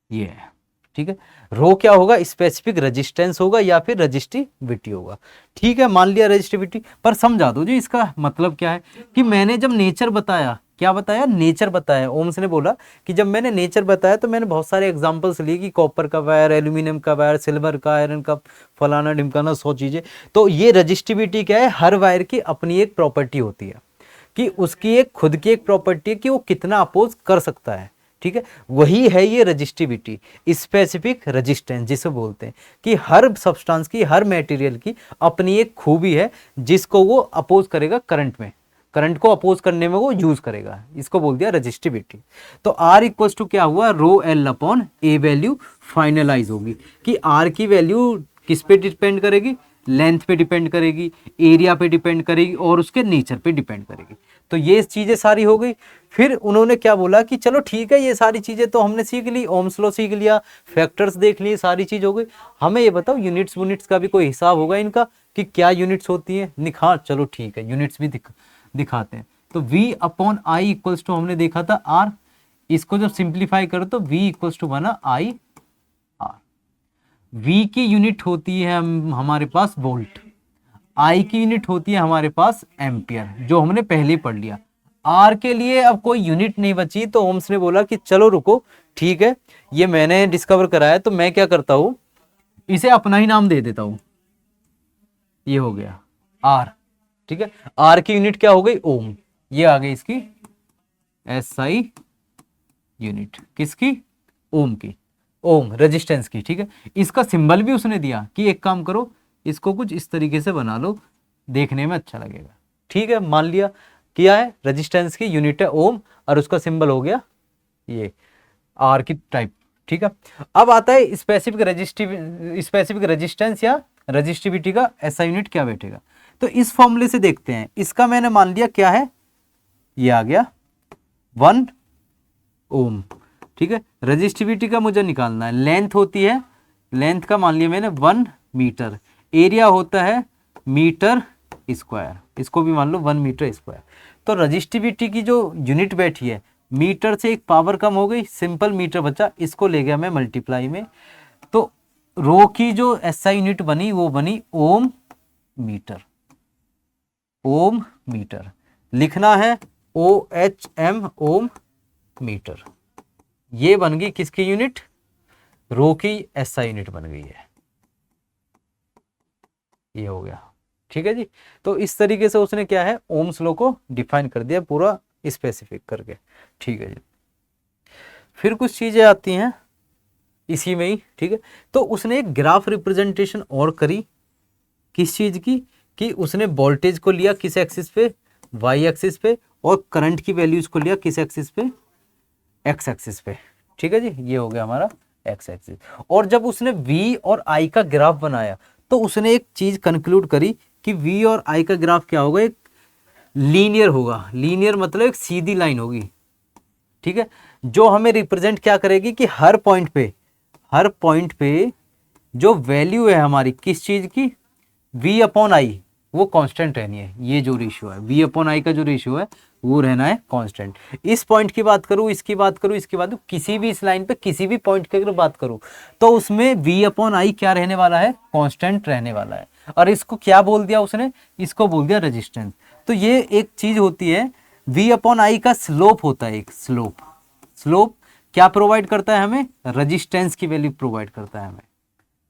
ये है, ठीक है। रो क्या होगा, स्पेसिफिक रेजिस्टेंस होगा या फिर रजिस्टिविटी होगा, ठीक है। मान लिया रजिस्टिविटी, पर समझा दो जी इसका मतलब क्या है कि मैंने जब नेचर बताया, क्या बताया, नेचर बताया, ओम्स ने बोला कि जब मैंने नेचर बताया तो मैंने बहुत सारे एग्जांपल्स लिए कि कॉपर का वायर, एल्यूमिनियम का वायर, सिल्वर का, आयरन का, फलाना ढिमकाना 100 चीजें। तो ये रजिस्टिविटी क्या है, हर वायर की अपनी एक प्रॉपर्टी होती है कि उसकी एक खुद की एक प्रॉपर्टी है कि वो कितना अपोज कर सकता है, ठीक है। वही है ये रजिस्टिविटी, स्पेसिफिक रेजिस्टेंस जिसे बोलते हैं कि हर सब्सटेंस की, हर मटेरियल की अपनी एक खूबी है जिसको वो अपोज करेगा करंट में, करंट को अपोज करने में वो यूज करेगा, इसको बोल दिया रजिस्टिविटी। तो R इक्वल्स टू क्या हुआ, रो एल अपॉन ए वैल्यू फाइनलाइज होगी कि R की वैल्यू किस पे डिपेंड करेगी, लेंथ पे डिपेंड करेगी, एरिया पे डिपेंड करेगी और उसके नेचर पे डिपेंड करेगी। तो ये चीजें सारी हो गई। फिर उन्होंने क्या बोला कि चलो ठीक है, ये सारी चीजें तो हमने सीख ली, ओम्स लॉ सीख लिया, फैक्टर्स देख लिए, सारी चीज हो गई, हमें ये बताओ यूनिट्स यूनिट्स का भी कोई हिसाब होगा इनका कि क्या यूनिट्स होती है, निखा चलो ठीक है, यूनिट्स भी दिखाते हैं। तो V upon I equals to हमने देखा था R, इसको जब सिंप्लीफाई करो तो V इक्वल्स टू बना आई आर। V की यूनिट होती है हमारे पास वोल्ट, I की यूनिट होती है हमारे पास एम्पियर, जो हमने पहले पढ़ लिया। R के लिए अब कोई यूनिट नहीं बची, तो ओम्स ने बोला कि चलो रुको, ठीक है, ये मैंने डिस्कवर कराया तो मैं क्या करता हूं, इसे अपना ही नाम दे देता हूं, ये हो गया R, ठीक है। R की यूनिट क्या हो गई, ओम, ये आ गई इसकी SI यूनिट, किसकी, ओम की, ओम रेजिस्टेंस की, ठीक है। इसका सिंबल भी उसने दिया कि एक काम करो, इसको कुछ इस तरीके से बना लो, देखने में अच्छा लगेगा, ठीक है। मान लिया किया है, रेजिस्टेंस की यूनिट है ओम और उसका सिंबल हो गया ये आर की टाइप, ठीक है। अब आता है स्पेसिफिक रेजिस्टेंस या रजिस्टिविटी का ऐसा यूनिट क्या बैठेगा। तो इस फॉर्मूले से देखते हैं, इसका मैंने मान लिया क्या है, ये आ गया 1 ओम, ठीक है। रजिस्टिविटी का मुझे निकालना है, लेंथ होती है, लेंथ का मान लिया मैंने 1 मीटर, एरिया होता है मीटर स्क्वायर, इसको भी मान लो 1 मीटर स्क्वायर। तो रजिस्टिविटी की जो यूनिट बैठी है, मीटर से एक पावर कम हो गई, सिंपल मीटर बचा, इसको ले गया मैं मल्टीप्लाई में, तो रो की जो एसआई यूनिट बनी वो बनी ओम मीटर, ओम मीटर लिखना है OHM ओम मीटर, ये बन गई किसकी यूनिट, रो की एसआई यूनिट बन गई है, ये हो गया, ठीक है जी। तो इस तरीके से उसने क्या है, ओम्स लॉ को डिफाइन कर दिया पूरा स्पेसिफिक करके, ठीक है जी। फिर कुछ चीजें आती हैं इसी में ही, ठीक है। तो उसने एक ग्राफ रिप्रेजेंटेशन और करी, किस चीज की, कि उसने वोल्टेज को लिया किस एक्सिस पे, वाई एक्सिस पे, और करंट की वैल्यूज को लिया किस एक्सिस पे, एक्स एक्सिस पे, ठीक है जी। ये हो गया हमारा एक्स एक्सिस। और जब उसने वी और आई का ग्राफ बनाया तो उसने एक चीज कंक्लूड करी कि वी और आई का ग्राफ क्या होगा, एक लीनियर होगा, लीनियर मतलब एक सीधी लाइन होगी, ठीक है, जो हमें रिप्रेजेंट क्या करेगी कि हर पॉइंट पे जो वैल्यू है हमारी किस चीज की, v अपॉन आई, वो कांस्टेंट रहनी है, ये जो रेशियो है v अपॉन आई का जो रेशियो है वो रहना है कांस्टेंट। इस पॉइंट की बात करूं, इसकी बात करूं, इसकी बात करूं, किसी भी इस लाइन पे किसी भी पॉइंट की अगर बात करूं तो उसमें v अपॉन आई क्या रहने वाला है, कांस्टेंट रहने वाला है। और इसको क्या बोल दिया उसने, इसको बोल दिया रेजिस्टेंस। तो ये एक चीज होती है, v अपॉन आई का स्लोप होता है, एक स्लोप क्या प्रोवाइड करता है हमें, रेजिस्टेंस की वैल्यू प्रोवाइड करता है हमें,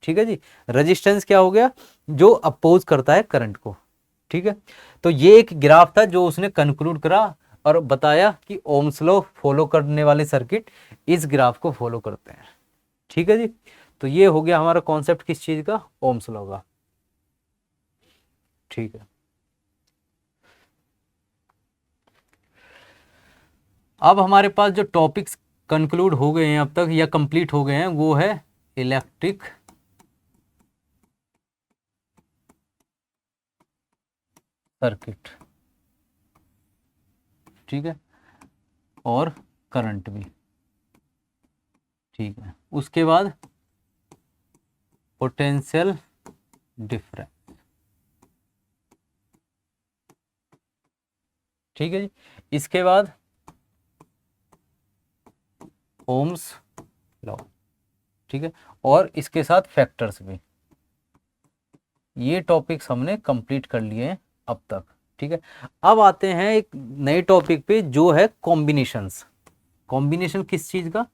ठीक है जी। रेजिस्टेंस क्या हो गया, जो अपोज करता है करंट को, ठीक है। तो ये एक ग्राफ था जो उसने कंक्लूड करा और बताया कि ओम्स लॉ फॉलो करने वाले सर्किट इस ग्राफ को फॉलो करते हैं, ठीक है जी। तो ये हो गया हमारा कॉन्सेप्ट किस चीज का, ओम्स लॉ का, ठीक है। अब हमारे पास जो टॉपिक्स कंक्लूड हो गए हैं अब तक या कंप्लीट हो गए हैं वो है इलेक्ट्रिक सर्किट, ठीक है, और करंट भी, ठीक है। उसके बाद पोटेंशियल डिफरेंस, ठीक है जी। इसके बाद ओम्स लॉ, ठीक है, और इसके साथ फैक्टर्स भी। ये टॉपिक्स हमने कंप्लीट कर लिए हैं अब तक, ठीक है। अब आते हैं एक नए टॉपिक पे जो है कॉम्बिनेशंस। कॉम्बिनेशन किस चीज का?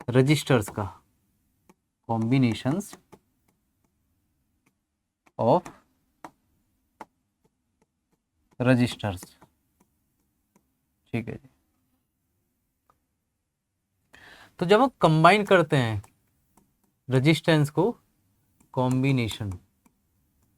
रजिस्टर्स का। कॉम्बिनेशंस ऑफ रजिस्टर्स, ठीक है जी। तो जब हम कंबाइन करते हैं रेजिस्टेंस को, कॉम्बिनेशन,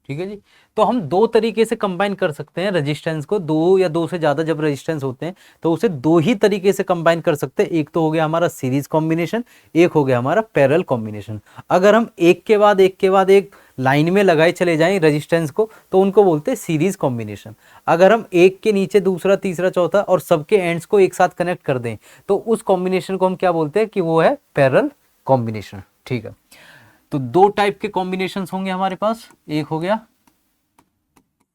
ठीक है जी, तो हम दो तरीके से कंबाइन कर सकते हैं रेजिस्टेंस को। दो या दो से ज्यादा जब रेजिस्टेंस होते हैं तो उसे दो ही तरीके से कंबाइन कर सकते हैं। एक तो हो गया हमारा सीरीज कॉम्बिनेशन, एक हो गया हमारा पैरेलल कॉम्बिनेशन। अगर हम एक के बाद एक लाइन में लगाए चले जाएं रेजिस्टेंस को तो उनको बोलते हैं सीरीज कॉम्बिनेशन। अगर हम एक के नीचे दूसरा तीसरा चौथा और सबके एंड्स को एक साथ कनेक्ट कर दें तो उस कॉम्बिनेशन को हम क्या बोलते हैं कि वो है पैरेलल कॉम्बिनेशन, ठीक है। तो दो टाइप के कॉम्बिनेशंस होंगे हमारे पास, एक हो गया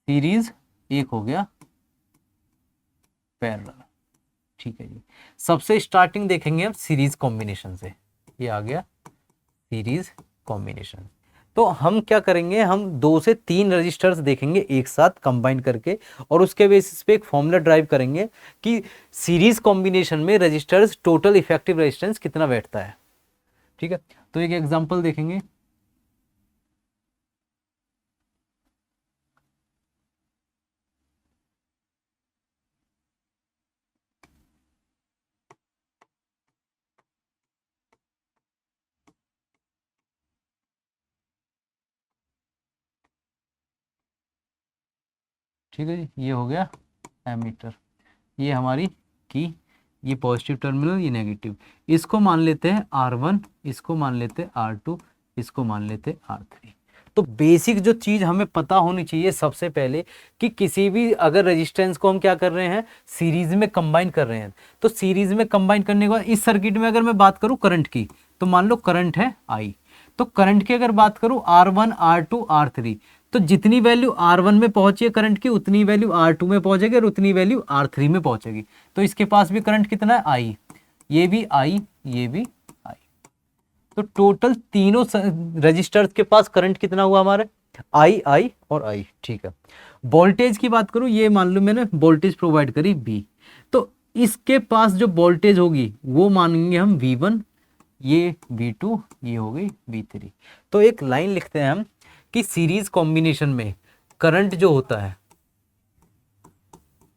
सीरीज, एक हो गया पैरेलल, ठीक है जी। सबसे स्टार्टिंग देखेंगे हम सीरीज कॉम्बिनेशन से। ये आ गया सीरीज कॉम्बिनेशन। तो हम क्या करेंगे, हम 2 से 3 रजिस्टर्स देखेंगे एक साथ कंबाइन करके और उसके बेसिस पे एक फॉर्मूला ड्राइव करेंगे कि सीरीज कॉम्बिनेशन में रजिस्टर्स टोटल इफेक्टिव रेजिस्टेंस कितना बैठता है, ठीक है। तो एक एग्जांपल देखेंगे। ठीक है जी, ये हो गया एमीटर, ये हमारी की, ये पॉजिटिव टर्मिनल, ये नेगेटिव। इसको मान लेते हैं R1, इसको मान लेते हैं R2, इसको मान लेते हैं R3। तो बेसिक जो चीज़ हमें पता होनी चाहिए सबसे पहले कि किसी भी अगर रेजिस्टेंस को हम क्या कर रहे हैं, सीरीज में कंबाइन कर रहे हैं, तो सीरीज में कंबाइन करने के बाद इस सर्किट में अगर मैं बात करूं करंट की, तो मान लो करंट है I, तो करंट की अगर बात करूं R1, R2, R3, तो जितनी वैल्यू R1 में पहुंची है करंट की उतनी वैल्यू R2 में पहुंचेगी और उतनी वैल्यू R3 में पहुंचेगी। तो इसके पास भी करंट कितना है I, ये भी I, ये भी I। तो टोटल तीनों रजिस्टर्स के पास करंट कितना हुआ हमारे, I और I, ठीक है। वोल्टेज की बात करूं, ये मान लो मैंने वोल्टेज प्रोवाइड करी V, तो इसके पास जो वोल्टेज होगी वो मानेंगे हम V1, ये V2, ये हो गई V3। तो एक लाइन लिखते हैं हम कि सीरीज कॉम्बिनेशन में करंट जो होता है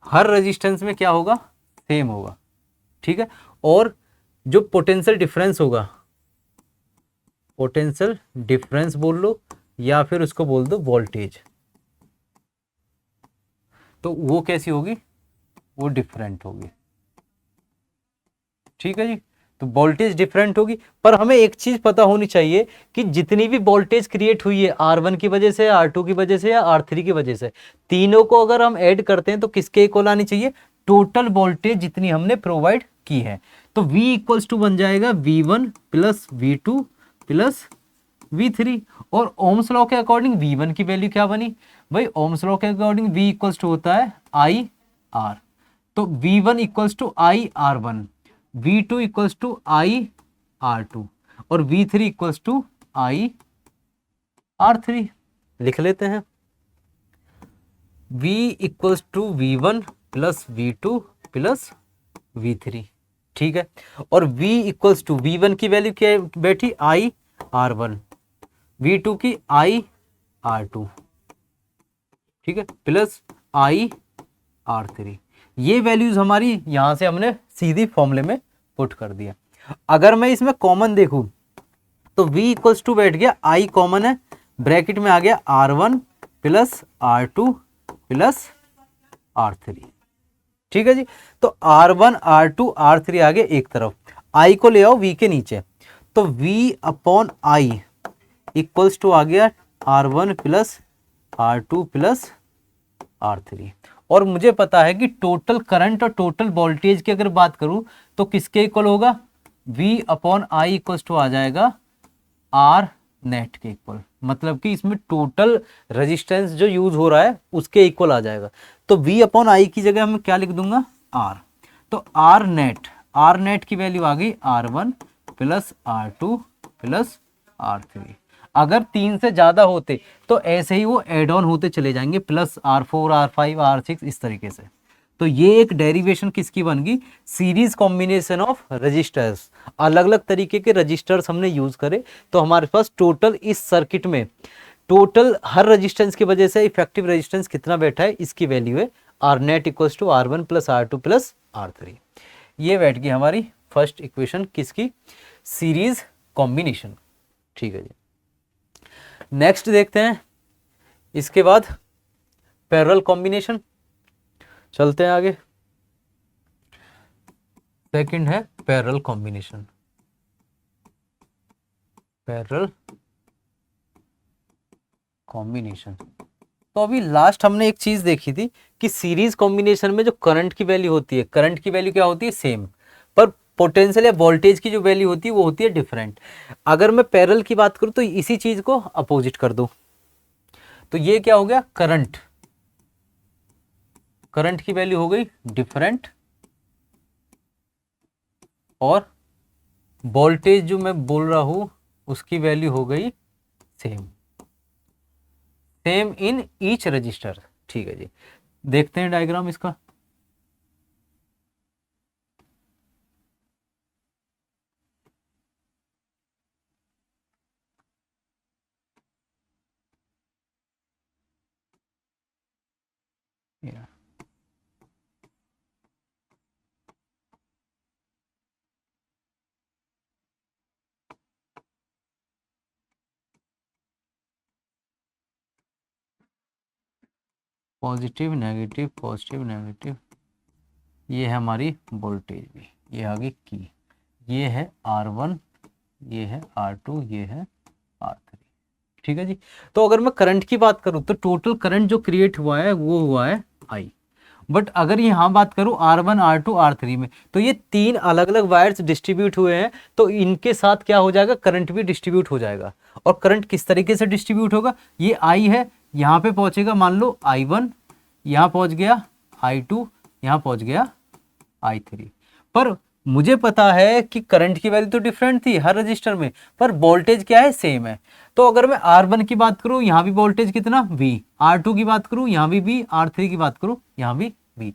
हर रेजिस्टेंस में क्या होगा, सेम होगा, ठीक है। और जो पोटेंशियल डिफरेंस होगा, पोटेंशियल डिफरेंस बोल लो या फिर उसको बोल दो वोल्टेज, तो वो कैसी होगी, वो डिफरेंट होगी, ठीक है जी। तो वोल्टेज डिफरेंट होगी, पर हमें एक चीज पता होनी चाहिए कि जितनी भी वोल्टेज क्रिएट हुई है R1 की वजह से, R2 की वजह से या R3 की वजह से, तीनों को अगर हम ऐड करते हैं तो किसके इक्वल आनी चाहिए, टोटल वोल्टेज जितनी हमने प्रोवाइड की है। तो V इक्वल्स टू बन जाएगा V1 plus V2 plus V3। और ओम्स लॉ के अकॉर्डिंग V1 की वैल्यू क्या बनी भाई, ओम्स लॉ के अकॉर्डिंग V इक्वल्स टू होता है IR। तो V1 equals to IR1, V2 equals to IR2 और V3 इक्वल्स टू IR3। लिख लेते हैं V equals to V1 plus V2 plus V3, ठीक है। और V इक्वल्स टू V1 की वैल्यू क्या बैठी, IR1, V2 की IR2, ठीक है, प्लस IR3। ये वैल्यूज हमारी यहां से हमने सीधी फॉर्मूले में पुट कर दिया। अगर मैं इसमें कॉमन देखूं तो V इक्वल्स टू बैठ गया, I कॉमन है, ब्रैकेट में आ गया R1 plus R2 plus R3, ठीक है जी। तो R1 R2 R3 आ गए एक तरफ, I को ले आओ V के नीचे, तो V upon I equals to आ गया R1 plus R2 plus R3। और मुझे पता है कि टोटल करंट और टोटल वोल्टेज की अगर बात करूं तो किसके इक्वल होगा, V upon I equals to आ जाएगा R नेट के इक्वल, मतलब कि इसमें टोटल रेजिस्टेंस जो यूज हो रहा है उसके इक्वल आ जाएगा। तो V अपॉन आई की जगह मैं क्या लिख दूंगा, R। तो आर नेट की वैल्यू आ गई R1 plus R2 plus R3। अगर 3 से ज़्यादा होते तो ऐसे ही वो एड ऑन होते चले जाएंगे, प्लस R4 R5 R6 इस तरीके से। तो ये एक डेरिवेशन किसकी बन गई, सीरीज कॉम्बिनेशन ऑफ रजिस्टर्स। अलग अलग तरीके के रजिस्टर्स हमने यूज करे तो हमारे पास टोटल इस सर्किट में टोटल हर रजिस्टेंस की वजह से इफेक्टिव रेजिस्टेंस कितना बैठा है, इसकी वैल्यू है R net equals to R1 plus R2 plus R3। ये बैठ गई हमारी फर्स्ट इक्वेशन किसकी, सीरीज कॉम्बिनेशन। ठीक है जी, नेक्स्ट देखते हैं इसके बाद पैरेलल कॉम्बिनेशन। चलते हैं आगे, सेकंड है पैरेलल कॉम्बिनेशन। पैरेलल कॉम्बिनेशन, तो अभी लास्ट हमने एक चीज देखी थी कि सीरीज कॉम्बिनेशन में जो करंट की वैल्यू होती है, करंट की वैल्यू क्या होती है सेम, पर पोटेंशियल या वोल्टेज की जो वैल्यू होती है वो होती है डिफरेंट। अगर मैं पैरेलल की बात करूं तो इसी चीज को अपोजिट कर दो, तो ये क्या हो गया, करंट, करंट की वैल्यू हो गई डिफरेंट और वोल्टेज जो मैं बोल रहा हूं उसकी वैल्यू हो गई same, same in each resistor. ठीक है जी, देखते हैं डायग्राम इसका। पॉजिटिव नेगेटिव पॉजिटिव नेगेटिव, ये है हमारी वोल्टेज भी, ये आ गई की, ये है R1, ये है R2, ये है R3। ठीक है जी, तो अगर मैं करंट की बात करूं तो टोटल करंट जो क्रिएट हुआ है वो हुआ है I। बट अगर यहाँ बात करूं R1 R2 R3 में, तो ये तीन अलग अलग वायर्स डिस्ट्रीब्यूट हुए हैं, तो इनके साथ क्या हो जाएगा, करंट भी डिस्ट्रीब्यूट हो जाएगा। और करंट किस तरीके से डिस्ट्रीब्यूट होगा, ये I है, यहाँ पे पहुंचेगा मान लो I1, यहाँ पहुंच गया I2, यहाँ पहुंच गया I3। पर मुझे पता है कि करंट की वैल्यू तो डिफरेंट थी हर रजिस्टर में, पर वोल्टेज क्या है, सेम है। तो अगर मैं R1 की बात करूं यहाँ भी वोल्टेज कितना V, R2 की बात करूं यहाँ भी V, R3 की बात करूं यहाँ भी V,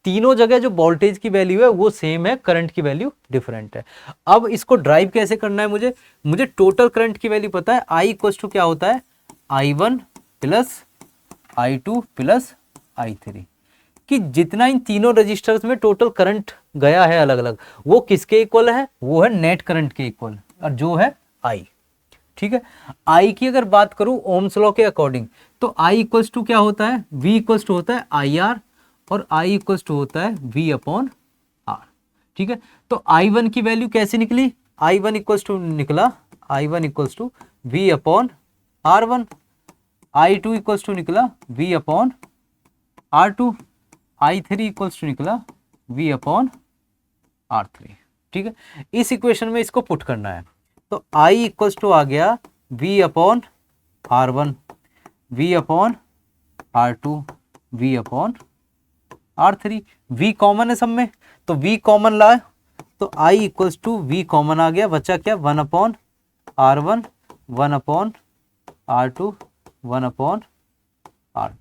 तीनों जगह जो वोल्टेज की वैल्यू है वो सेम है, करंट की वैल्यू डिफरेंट है। अब इसको ड्राइव कैसे करना है, मुझे टोटल करंट की वैल्यू पता है, I इक्वल टू क्या होता है, I1 plus I2 plus I3, कि जितना इन तीनों रजिस्टर्स में टोटल करंट गया है अलग अलग, वो किसके इक्वल है, वो है नेट करंट के इक्वल, और जो है I। ठीक है, I की अगर बात करूं ओम्स लॉ के अकॉर्डिंग, तो I इक्वल्स टू क्या होता है, V इक्वल्स टू होता है IR, और I इक्वल्स टू होता है V अपॉन R। ठीक है, तो I1 की वैल्यू कैसे निकली, I1 इक्वल्स टू निकला, I1 equals to V upon R1, I2 equals to निकला V upon R2, I3 equals to निकला V अपॉन R3। ठीक है, इस इक्वेशन में इसको पुट करना है, तो I इक्वल्स टू आ गया V upon R1, V upon R2, V upon R3। V common है सब में, तो V कॉमन लाए तो I equals to V common आ गया, बचा क्या, 1 upon R1, 1 upon R2, 1 upon R3।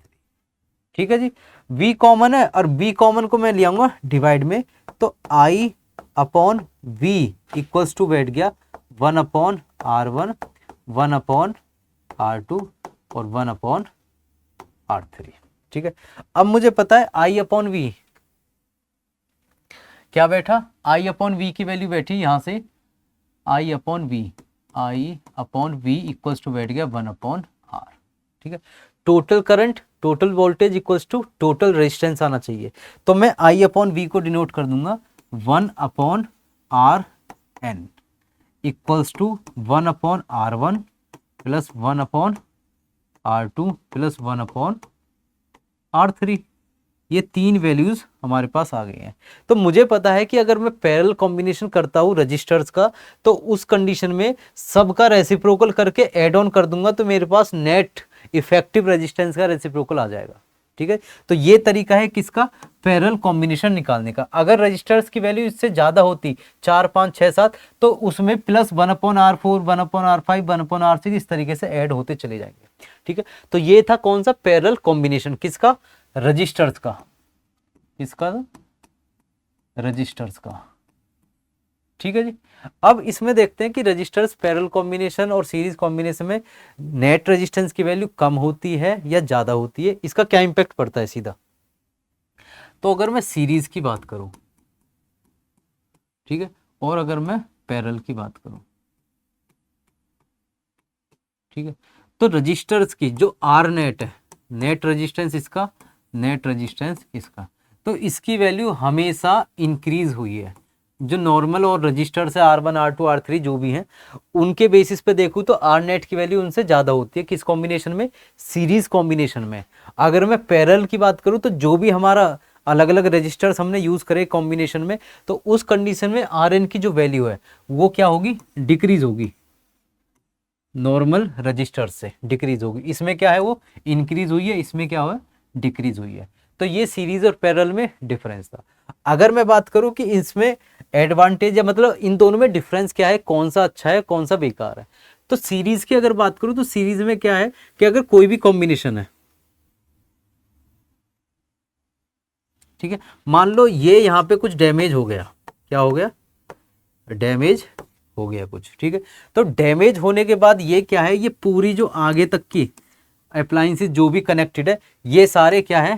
ठीक है जी, V कॉमन है और V कॉमन को मैं ले आऊंगा डिवाइड में, तो I upon V equals to बैठ गया 1 अपॉन R1, 1 अपॉन R2 और 1 अपॉन R3। ठीक है, अब मुझे पता है I अपॉन V क्या बैठा, I अपॉन V की वैल्यू बैठी यहां से, I upon V equals to बैठ गया 1 अपॉन R। ठीक है, total current total voltage equals to total resistance आना चाहिए, तो मैं I अपॉन V को डिनोट कर दूंगा 1 upon RN equals to 1 upon R1 plus 1 upon R2 plus 1 upon R3। ये 3 वैल्यूज हमारे पास आ गई हैं। तो मुझे पता है कि अगर मैं पैरेलल कॉम्बिनेशन करता हूँ रजिस्टर्स का, तो उस कंडीशन में सबका रेसिप्रोकल करके ऐड ऑन कर दूंगा, तो मेरे पास नेट इफेक्टिव रेजिस्टेंस का रेसिप्रोकल आ जाएगा। ठीक है, तो ये तरीका है किसका, पैरेलल कॉम्बिनेशन निकालने का। अगर रजिस्टर्स की वैल्यू इससे ज्यादा होती 4 5 6 7, तो उसमें प्लस 1/R4 1/R5 1/R6 इस तरीके से ऐड होते चले जाएंगे। ठीक है, तो ये था कौन सा, पैरेलल कॉम्बिनेशन, किसका, रजिस्टर्स का, किसका, रजिस्टर्स का। ठीक है जी। अब इसमें देखते हैं कि रजिस्टर्स पैरेलल कॉम्बिनेशन और सीरीज कॉम्बिनेशन में नेट रेजिस्टेंस की वैल्यू कम होती है या ज्यादा होती है, इसका क्या इंपैक्ट पड़ता है सीधा। तो अगर मैं सीरीज की बात करूं, ठीक है, और अगर मैं पैरेलल की बात करूं, ठीक है, तो रजिस्टर्स की जो आर नेट है, नेट रेजिस्टेंस इसका, नेट रेजिस्टेंस इसका, तो इसकी वैल्यू हमेशा इंक्रीज हुई है। जो नॉर्मल और रजिस्टर्स है R1 R2 R3 जो भी हैं, उनके बेसिस पे देखूँ तो आर नेट की वैल्यू उनसे ज़्यादा होती है। किस कॉम्बिनेशन में, सीरीज कॉम्बिनेशन में। अगर मैं पैरेलल की बात करूँ तो जो भी हमारा अलग अलग रजिस्टर्स हमने यूज़ करे कॉम्बिनेशन में, तो उस कंडीशन में आर एन की जो वैल्यू है वो क्या होगी, डिक्रीज होगी, नॉर्मल रजिस्टर से डिक्रीज होगी। इसमें क्या है, वो इंक्रीज हुई है, इसमें क्या हुआ, डिक्रीज हुई है। तो ये सीरीज और पैरेलल में डिफरेंस था। अगर मैं बात करूं कि इसमें एडवांटेज या मतलब इन दोनों में डिफरेंस क्या है, कौन सा अच्छा है कौन सा बेकार है, तो सीरीज की अगर बात करूं तो सीरीज में क्या है कि अगर कोई भी कॉम्बिनेशन है, ठीक है, मान लो ये यहाँ पे कुछ डैमेज हो गया, क्या हो गया, डैमेज हो गया कुछ, ठीक है, तो डैमेज होने के बाद ये क्या है, ये पूरी जो आगे तक की अप्लायंसेस जो भी कनेक्टेड है, ये सारे क्या है,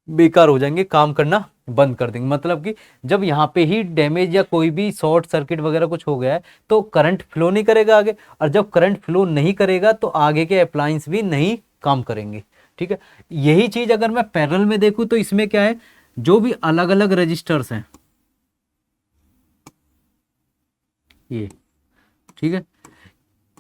बेकार हो जाएंगे, काम करना बंद कर देंगे। मतलब कि जब यहाँ पे ही डैमेज या कोई भी शॉर्ट सर्किट वगैरह कुछ हो गया है, तो करंट फ्लो नहीं करेगा आगे, और जब करंट फ्लो नहीं करेगा तो आगे के अप्लायंस भी नहीं काम करेंगे। ठीक है, यही चीज अगर मैं पैरेलल में देखूं तो इसमें क्या है, जो भी अलग अलग रजिस्टर्स हैं ये, ठीक है,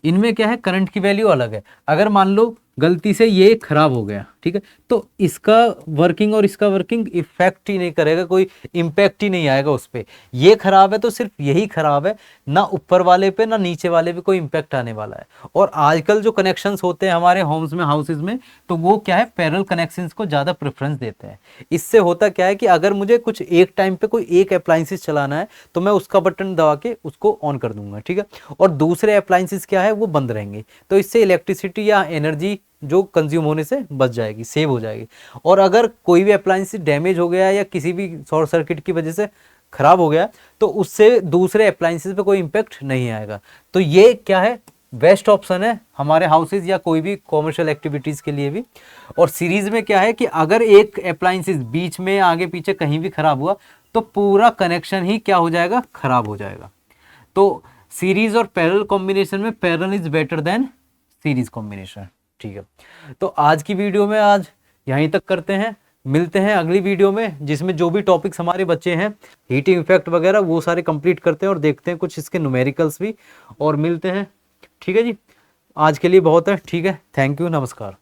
इनमें क्या है, करंट की वैल्यू अलग है। अगर मान लो गलती से ये खराब हो गया, ठीक है, तो इसका वर्किंग और इसका वर्किंग इफेक्ट ही नहीं करेगा, कोई इम्पैक्ट ही नहीं आएगा उस पर। ये खराब है तो सिर्फ यही खराब है, ना ऊपर वाले पे ना नीचे वाले पे कोई इम्पैक्ट आने वाला है। और आजकल जो कनेक्शंस होते हैं हमारे होम्स में, हाउसेज में, तो वो क्या है, पैरेलल कनेक्शंस को ज़्यादा प्रेफरेंस देते हैं। इससे होता क्या है कि अगर मुझे कुछ एक टाइम पे कोई एक अप्लायंसेस चलाना है, तो मैं उसका बटन दबा के उसको ऑन कर दूंगा, ठीक है, और दूसरे अप्लायंसेस क्या है, वो बंद रहेंगे। तो इससे इलेक्ट्रिसिटी या एनर्जी जो कंज्यूम होने से बच जाएगी, सेव हो जाएगी। और अगर कोई भी अप्लायंस डैमेज हो गया या किसी भी शॉर्ट सर्किट की वजह से खराब हो गया, तो उससे दूसरे अप्लायंसेस पे कोई इम्पैक्ट नहीं आएगा। तो ये क्या है, बेस्ट ऑप्शन है हमारे हाउसेज या कोई भी कॉमर्शियल एक्टिविटीज़ के लिए भी। और सीरीज में क्या है कि अगर एक अप्लायंसेस बीच में आगे पीछे कहीं भी खराब हुआ, तो पूरा कनेक्शन ही क्या हो जाएगा, खराब हो जाएगा। तो सीरीज और पैरेलल कॉम्बिनेशन में parallel is better than series combination. ठीक है, तो आज की वीडियो में आज यहीं तक करते हैं, मिलते हैं अगली वीडियो में, जिसमें जो भी टॉपिक्स हमारे बच्चे हैं, हीटिंग इफेक्ट वगैरह, वो सारे कंप्लीट करते हैं और देखते हैं कुछ इसके न्यूमेरिकल्स भी, और मिलते हैं। ठीक है जी, आज के लिए बहुत है, ठीक है, थैंक यू, नमस्कार।